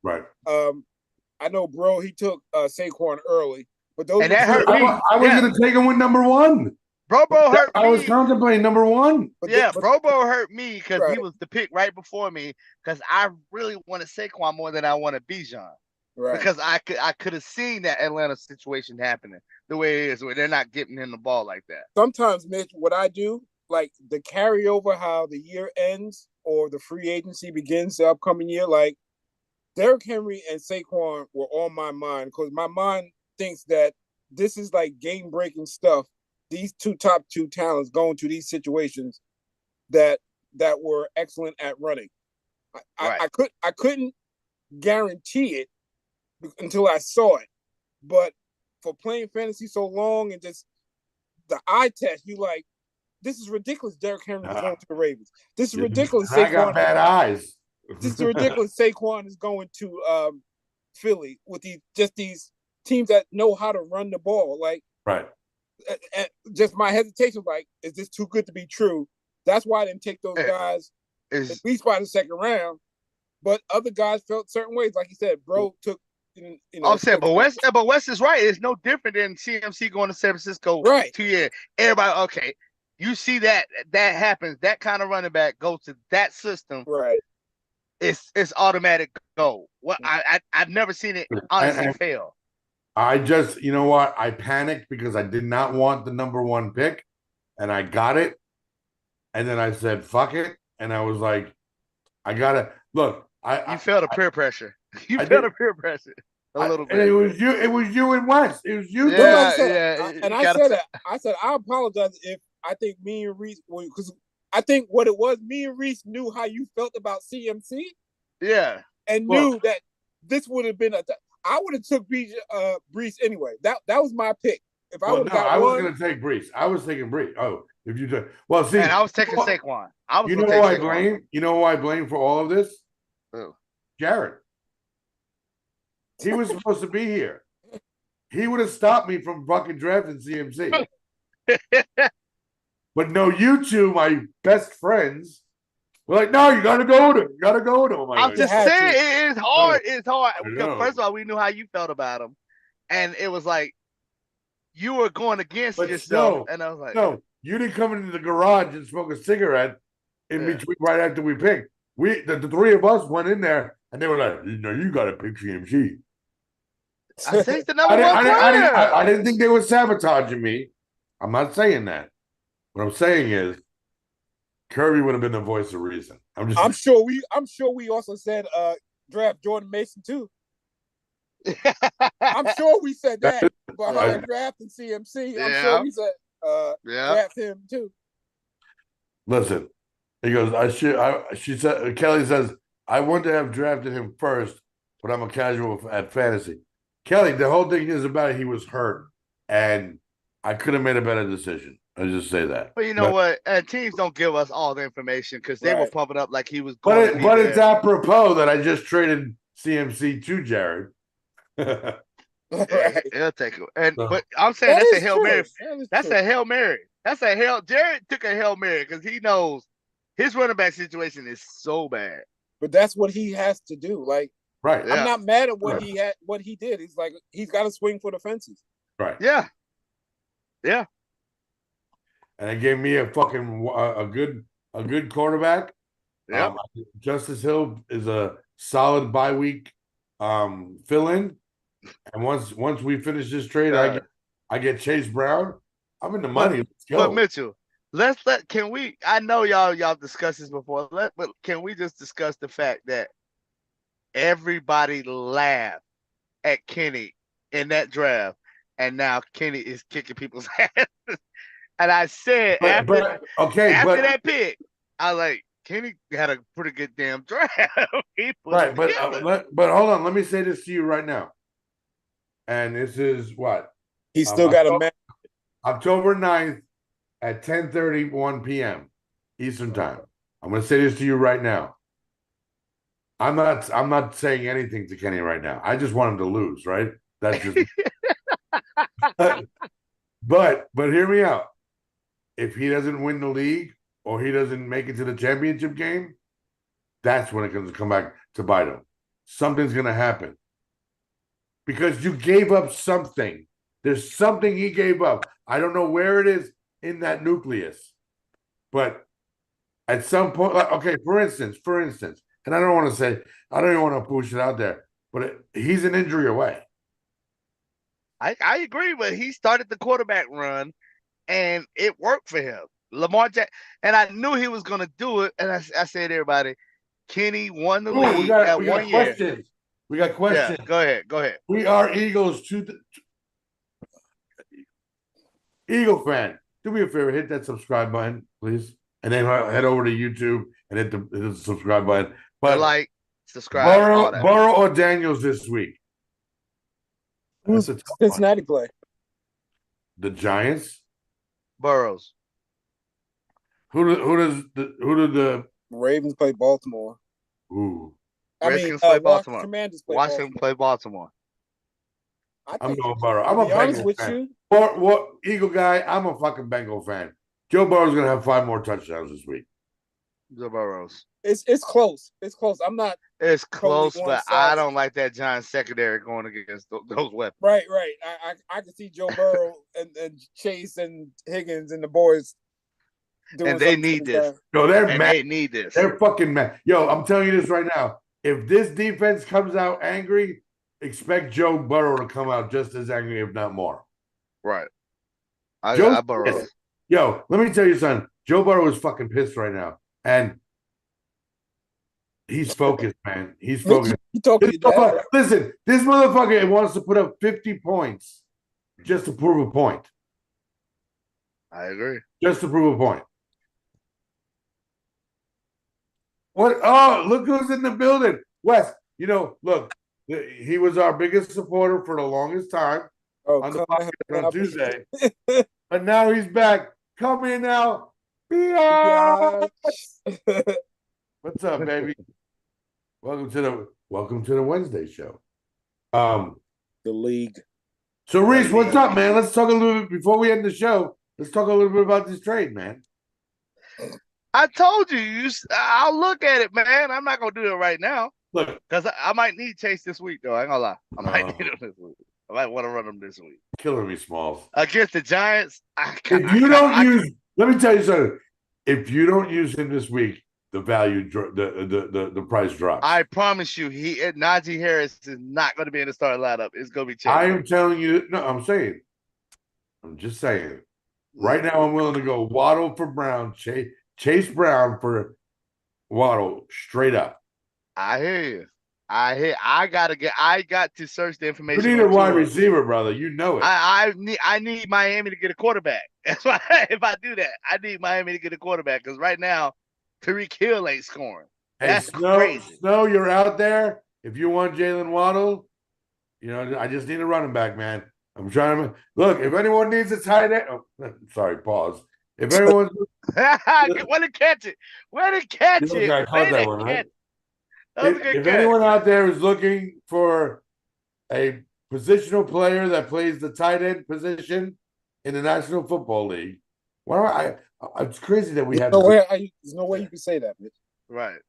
Right. I know, bro. He took Saquon early, but those and that hurt me. I was going to take him with number one. Bro hurt me. I was contemplating number one. Bro hurt me because he was the pick right before me because I really wanted Saquon more than I wanted Bijan. Right. Because I could have seen that Atlanta situation happening the way it is, where they're not getting him the ball like that. Sometimes, Mitch, what I do, like the carryover, how the year ends or the free agency begins the upcoming year, like Derrick Henry and Saquon were on my mind because my mind thinks that this is like game-breaking stuff. These top two talents going to these situations that were excellent at running. I couldn't guarantee it until I saw it, but for playing fantasy so long and just the eye test, you like, this is ridiculous. Derrick Henry is going to the Ravens. This is ridiculous. I got bad eyes. This is ridiculous. Saquon is going to Philly with these teams that know how to run the ball. Like, right. Just my hesitation, like, is this too good to be true? That's why I didn't take those guys at least by the second round. But other guys felt certain ways. Like you said, bro took. I'm saying, but West is right. It's no different than CMC going to San Francisco 2 years. Everybody, okay, you see that happens. That kind of running back goes to that system. Right. It's automatic go. What I've never seen it honestly fail. I just, you know what? I panicked because I did not want the number one pick, and I got it. And then I said, "Fuck it," and I was like, "I gotta look." You felt the peer pressure. You felt the peer pressure a little bit. And it was you. It was you and West. It was you. I said, I apologize if I think me and Reese, because I think what it was, me and Reese knew how you felt about CMC. Yeah, and knew that this would have been I would have took Brees anyway. That was my pick. If I would have got one, was going to take Brees. I was taking Brees. Oh, if you took, well, see, and I was taking Saquon. You know who I blame? You know who I blame for all of this? Who? Jared. He was supposed to be here. He would have stopped me from fucking drafting CMC. But no, you two, my best friends, were like, no, you got to go to him. You got to go to him. I'm just saying, it's hard. It's hard. First of all, we knew how you felt about him. And it was like, you were going against yourself. And I was like, no, you didn't come into the garage and smoke a cigarette in between right after we picked. The three of us went in there and they were like, you got to pick CMC. I think the number one player. I didn't think they were sabotaging me. I'm not saying that. What I'm saying is Kirby would have been the voice of reason. I'm sure we also said draft Jordan Mason too. I'm sure we said that behind drafting CMC. I'm sure we said draft him too. Listen, he goes, she said, Kelly says, I want to have drafted him first, but I'm a casual at fantasy. Kelly, the whole thing is about it, he was hurt, and I could have made a better decision. I just say that. But you know what? Teams don't give us all the information because they were pumping up like he was going. But but it's apropos that I just traded CMC to Jared. He'll take it. But I'm saying that's a Hail Mary. That's a Hail Mary. Jared took a Hail Mary because he knows his running back situation is so bad. But that's what he has to do. Like, right. I'm not mad at what he did. He's like, he's got to swing for the fences. Right. Yeah. Yeah. And it gave me a fucking a good quarterback. Yeah. Justice Hill is a solid bye week fill in. And once we finish this trade, I get Chase Brown. I'm in the money. Let's go. But Mitchell, can we? I know y'all discussed this before. But can we just discuss the fact that everybody laughed at Kenny in that draft, and now Kenny is kicking people's ass. And I said after that pick, I like Kenny had a pretty good damn draft. But hold on, let me say this to you right now. And this is what? He's still got a match. October 9th at 10:31 p.m. Eastern time. I'm going to say this to you right now. I'm not saying anything to Kenny right now. I just want him to lose, right? That's just but hear me out. If he doesn't win the league or he doesn't make it to the championship game, that's when it's going to come back to bite him. Something's going to happen. Because you gave up something. There's something he gave up. I don't know where it is in that nucleus. But at some point, okay, for instance, and I don't even want to push it out there, but he's an injury away. I agree, but he started the quarterback run, and it worked for him. Lamar Jackson, and I knew he was going to do it, and I said, everybody, Kenny won the league at 1 year. Questions. We got questions. Yeah, go ahead. We are Eagles Eagle fan. Do me a favor, hit that subscribe button, please. And then head over to YouTube and hit the subscribe button. But subscribe. Burrow or Daniels this week? Who's Cincinnati play? The Giants. Burrows. Who do the Ravens play Baltimore? Ooh. Redskins play Baltimore. Commanders play Washington play Baltimore. I'm going Burrow. I'm a Bengal fan. What Eagle guy? I'm a fucking Bengal fan. Joe Burrow's gonna have 5 more touchdowns this week. Joe Burrows. It's close. It's close. I'm not. It's close, but I don't like that Giants secondary going against those weapons. Right. I can see Joe Burrow and Chase and Higgins and the boys. And they need this. No, they're mad. They need this. They're fucking mad. Yo, I'm telling you this right now. If this defense comes out angry, expect Joe Burrow to come out just as angry, if not more. Right. I Burrow. Yo, let me tell you something. Joe Burrow is fucking pissed right now. And he's focused, man. He's focused. Listen, this motherfucker wants to put up 50 points just to prove a point. I agree. Just to prove a point. What? Oh, look who's in the building. Wes, look, he was our biggest supporter for the longest time on the podcast on Tuesday. But now he's back. Come in now. What's up, baby? Welcome to the Wednesday show. The league. So Reese, what's up, man? Let's talk a little bit before we end the show. Let's talk a little bit about this trade, man. I told you, I'll look at it, man. I'm not gonna do it right now. Look, because I might need Chase this week, though. I ain't gonna lie. I might need him this week. I might want to run him this week. Killing me, Smalls. Against the Giants, let me tell you something. If you don't use him this week, the value, the price drops. I promise you, Najee Harris is not going to be in the starting lineup. It's going to be Chase. I am telling you. No, I'm just saying. Right now, I'm willing to go Waddle for Brown, Chase Brown for Waddle, straight up. I hear you. I got to search the You information need on a wide Tua. receiver, brother. You know it. I need Miami to get a quarterback. That's why if I do that, I need Miami to get a quarterback because right now, Tariq Hill ain't scoring. Hey, That's crazy. Snow, you're out there. If you want Jalen Waddle, I just need a running back, man. I'm trying to look. If anyone needs a tight end, sorry, pause. If anyone's Where to catch it? Where to catch look, it? I caught Where that to one, catch right? it? That was a good If catch. anyone out there is looking for a positional player that plays the tight end position in the National Football League, why don't I? It's crazy that we have. There's no way you can say that, Mitch. Right.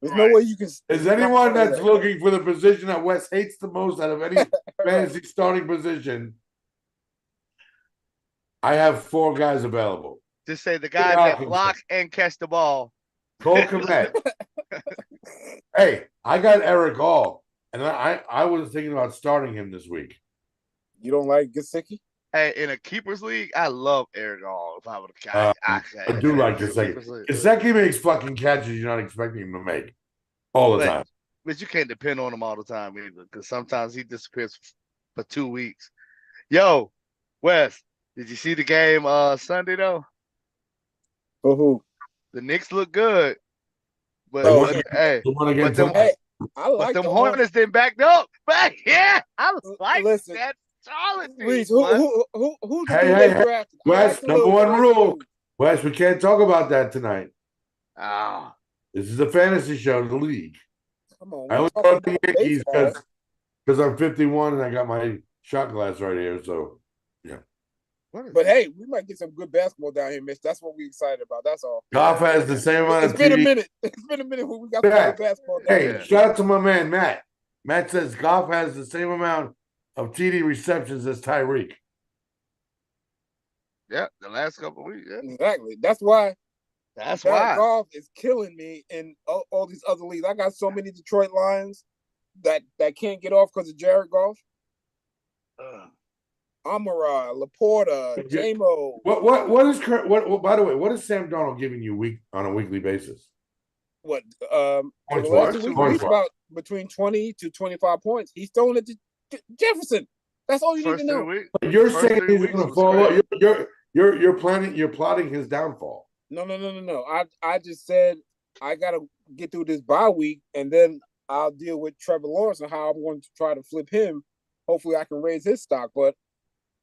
There's no way you can. Is anyone that's looking for the position that Wes hates the most out of any fantasy starting position? I have 4 guys available. Just say the guys that block and catch the ball. Cole Kmet. Hey, I got Eric Hall, and I was thinking about starting him this week. You don't like Gesicki? Hey, in a keepers league, I love Eric Hall. If I would I do like Gesicki. Gesicki makes fucking catches you're not expecting him to make all the time. But you can't depend on him all the time either, because sometimes he disappears for 2 weeks. Yo, Wes, did you see the game Sunday though? For who? The Knicks look good, but I like them Hornets didn't back up. But yeah, I like that. Charlotte Reese, who did they draft? Wes, number one rule. Wes, we can't talk about that tonight. Ah, this is a fantasy show, the league. Come on, I only brought the Yankees because I'm 51 and I got my shot glass right here. So, yeah. But hey, we might get some good basketball down here, Mitch. That's what we're excited about. That's all. Goff has the same amount of. It's been a minute. It's been a minute when we got some good basketball down here. Hey, shout out to my man Matt. Matt says Goff has the same amount of TD receptions as Tyreek. Yeah, the last couple of weeks. Yeah. Exactly. That's why. That's why Goff is killing me in all these other leagues. I got so many Detroit Lions that can't get off because of Jared Goff. Amara, Laporta, J-Mo. What is by the way, what is Sam Darnold giving you on a weekly basis? What he's about between 20 to 25 points. He's throwing it to Jefferson. That's all you need to know. You're saying he's going to fall. You're plotting his downfall. No. I just said I gotta get through this bye week and then I'll deal with Trevor Lawrence and how I'm going to try to flip him. Hopefully I can raise his stock. But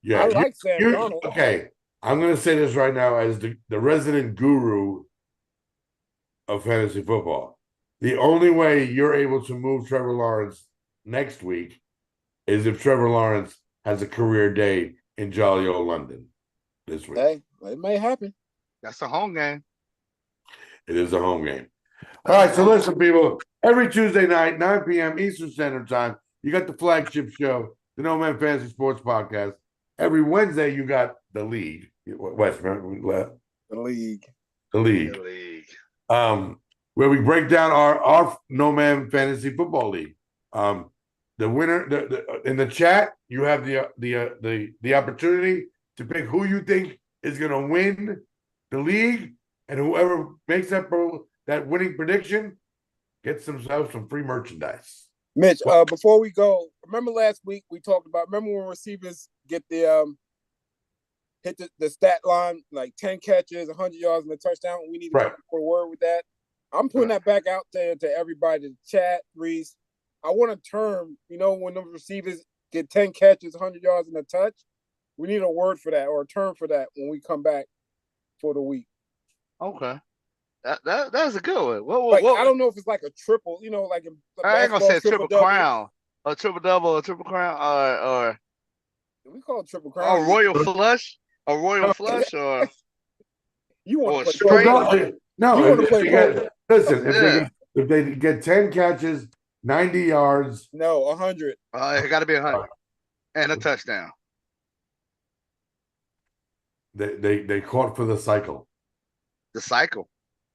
yeah, I like Sam Darnold. Okay. I'm gonna say this right now as the resident guru of fantasy football. The only way you're able to move Trevor Lawrence next week is if Trevor Lawrence has a career day in jolly old London this week. Hey, it may happen. That's a home game. It is a home game. All right, so listen, people. Every Tuesday night, 9 p.m. Eastern Standard Time, you got the flagship show, the NoMaam Fantasy Sports Podcast. Every Wednesday, you got the league. West, the league. The league. Where we break down our NoMaam Fantasy Football League. The winner in the chat, you have the opportunity to pick who you think is going to win the league, and whoever makes that winning prediction gets themselves some free merchandise. Mitch, before we go, remember last week we talked about, when receivers get the hit the stat line, like 10 catches, 100 yards, and a touchdown. We need to come for a word with that. I'm putting that back out there to everybody, the chat, Reese. I want a term, when the receivers get 10 catches, 100 yards, and a touch. We need a word for that or a term for that when we come back for the week. Okay. That's a good one. I don't know if it's like a triple, like I ain't gonna say triple crown, a triple double, a triple crown, or we call it triple crown. A royal flush, or you want to play straight? No, you want to play. Listen, if they get 10 catches, 90 yards. No, 100. It got to be 100 and a touchdown. They caught for the cycle. The cycle.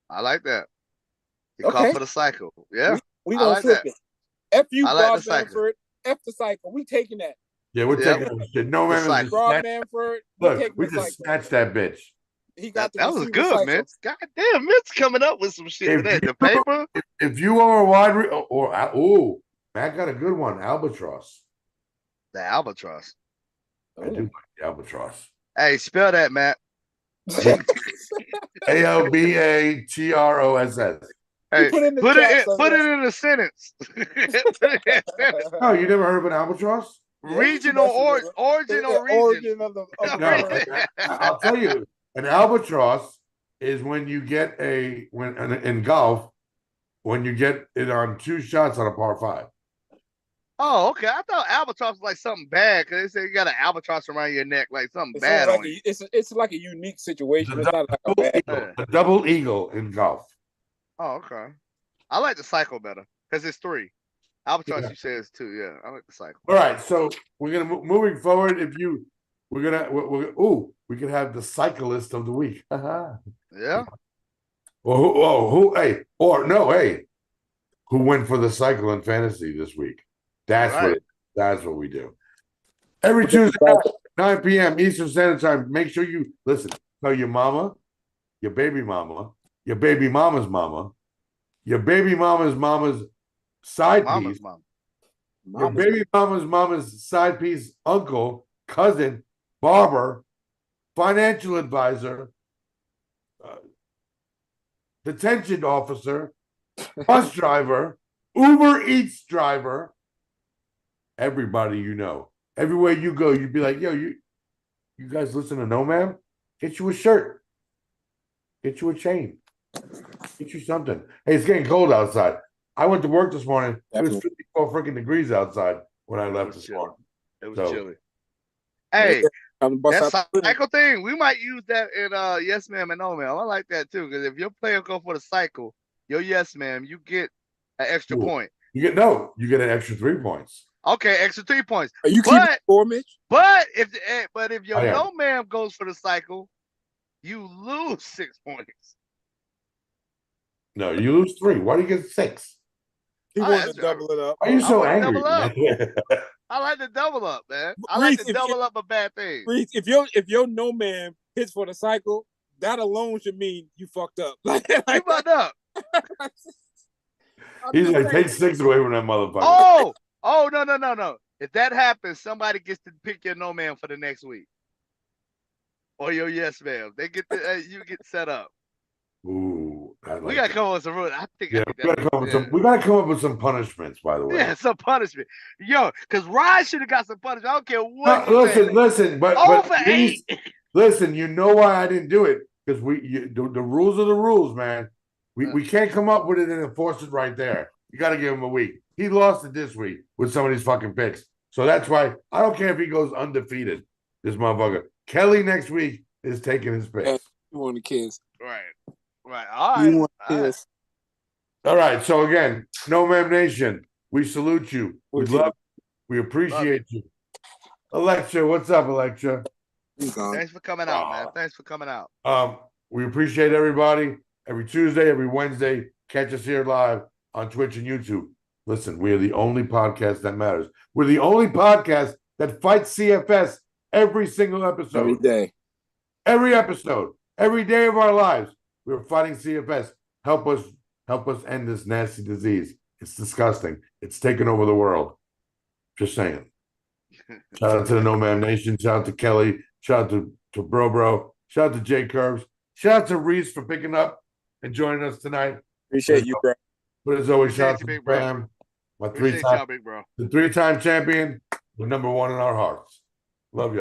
I like that. He caught for the cycle. Yeah. We gonna flip it. F you, Bob Manford. F the cycle. We taking that. Yeah, we're Yep. taking that shit. No man cycle. is Rob snatch. Manfred. Look, we just snatched that bitch. He got That was receiver good, cycle. man. God damn, Mitch coming up with some shit If today. The you- paper. If you are a wide Matt got a good one. Albatross. The albatross. I do like the albatross. Hey, spell that, Matt. Albatross. Hey, put in the put chat, it so put yes. it in a sentence. Put it in a sentence. Oh, you never heard of an albatross? Regional or origin or region. Origin of the No, bird. I'll tell you. An albatross is when you get in golf, when you get it on 2 shots on a par 5. Oh, okay. I thought albatross was like something bad because they say you got an albatross around your neck, like something It bad sounds on like you. it's like a unique situation. The It's not like a bad. a double eagle in golf. Oh, okay. I like the cycle better because it's 3. Albatross, Yeah. you say it's 2. Yeah, I like the cycle. All right, so we're gonna moving forward. We could have the cyclist of the week. Yeah. Well, who went for the cycle in fantasy this week? That's what we do. Every Tuesday night, 9 p.m. Eastern Standard Time. Make sure you listen. Tell your mama, your baby mama, your baby mama's mama, your baby mama's side piece, your baby mama's side piece, uncle, cousin, barber, financial advisor, detention officer, bus driver, Uber Eats driver, everybody you know. Everywhere you go, you'd be like, yo, you guys listen to NoMaam? Get you a shirt. Get you a chain. Get you something. Hey, it's getting cold outside. I went to work this morning. Definitely. It was 54 freaking degrees outside when I left this morning. It was chilly. Hey, that cycle thing, we might use that in Yes Ma'am and No Ma'am. I like that too, because if your player go for the cycle, your Yes Ma'am, you get an extra point. You get an extra 3 points. Okay, extra 3 points. Are you keeping score, Mitch? But if your No Ma'am goes for the cycle, you lose 6 points. No, you lose 3. Why do you get 6? He wants to double it up. Why are you so angry? I like to double up, man. I like to double up a bad thing. If your No Man hits for the cycle, that alone should mean you fucked up. You fucked up. He's like, take 6 away from that motherfucker. Oh, no. If that happens, somebody gets to pick your No Man for the next week. Or your Yes Ma'am. They get you get set up. Ooh, we gotta come up with some rules. we gotta come up with some punishments, by the way. Yeah, some punishment. Yo, because Ryan should have got some punishment. I don't care what. Listen, but over 8. Listen, you know why I didn't do it? Because the rules are the rules, man. We can't come up with it and enforce it right there. You got to give him a week. He lost it this week with some of these fucking picks. So that's why I don't care if he goes undefeated, this motherfucker. Kelly next week is taking his picks. You want the kids. Right. All right. All right. So again, NoMaam Nation, we salute you. We love you. We appreciate you. Alexa, what's up, Alexa? Thanks for coming out, man. Thanks for coming out. We appreciate everybody. Every Tuesday, every Wednesday, catch us here live on Twitch and YouTube. Listen, we are the only podcast that matters. We're the only podcast that fights CFS every single episode. Every day. Every episode. Every day of our lives. We're fighting CFS. Help us end this nasty disease. It's disgusting. It's taken over the world. Just saying. Shout out to the NoMaam Nation. Shout out to Kelly. Shout out to Bro. Shout out to Jay Curbs. Shout out to Reese for picking up and joining us tonight. Appreciate you, bro. But as always, shout out to Bam, the 3-time champion, the #1 in our hearts. Love you.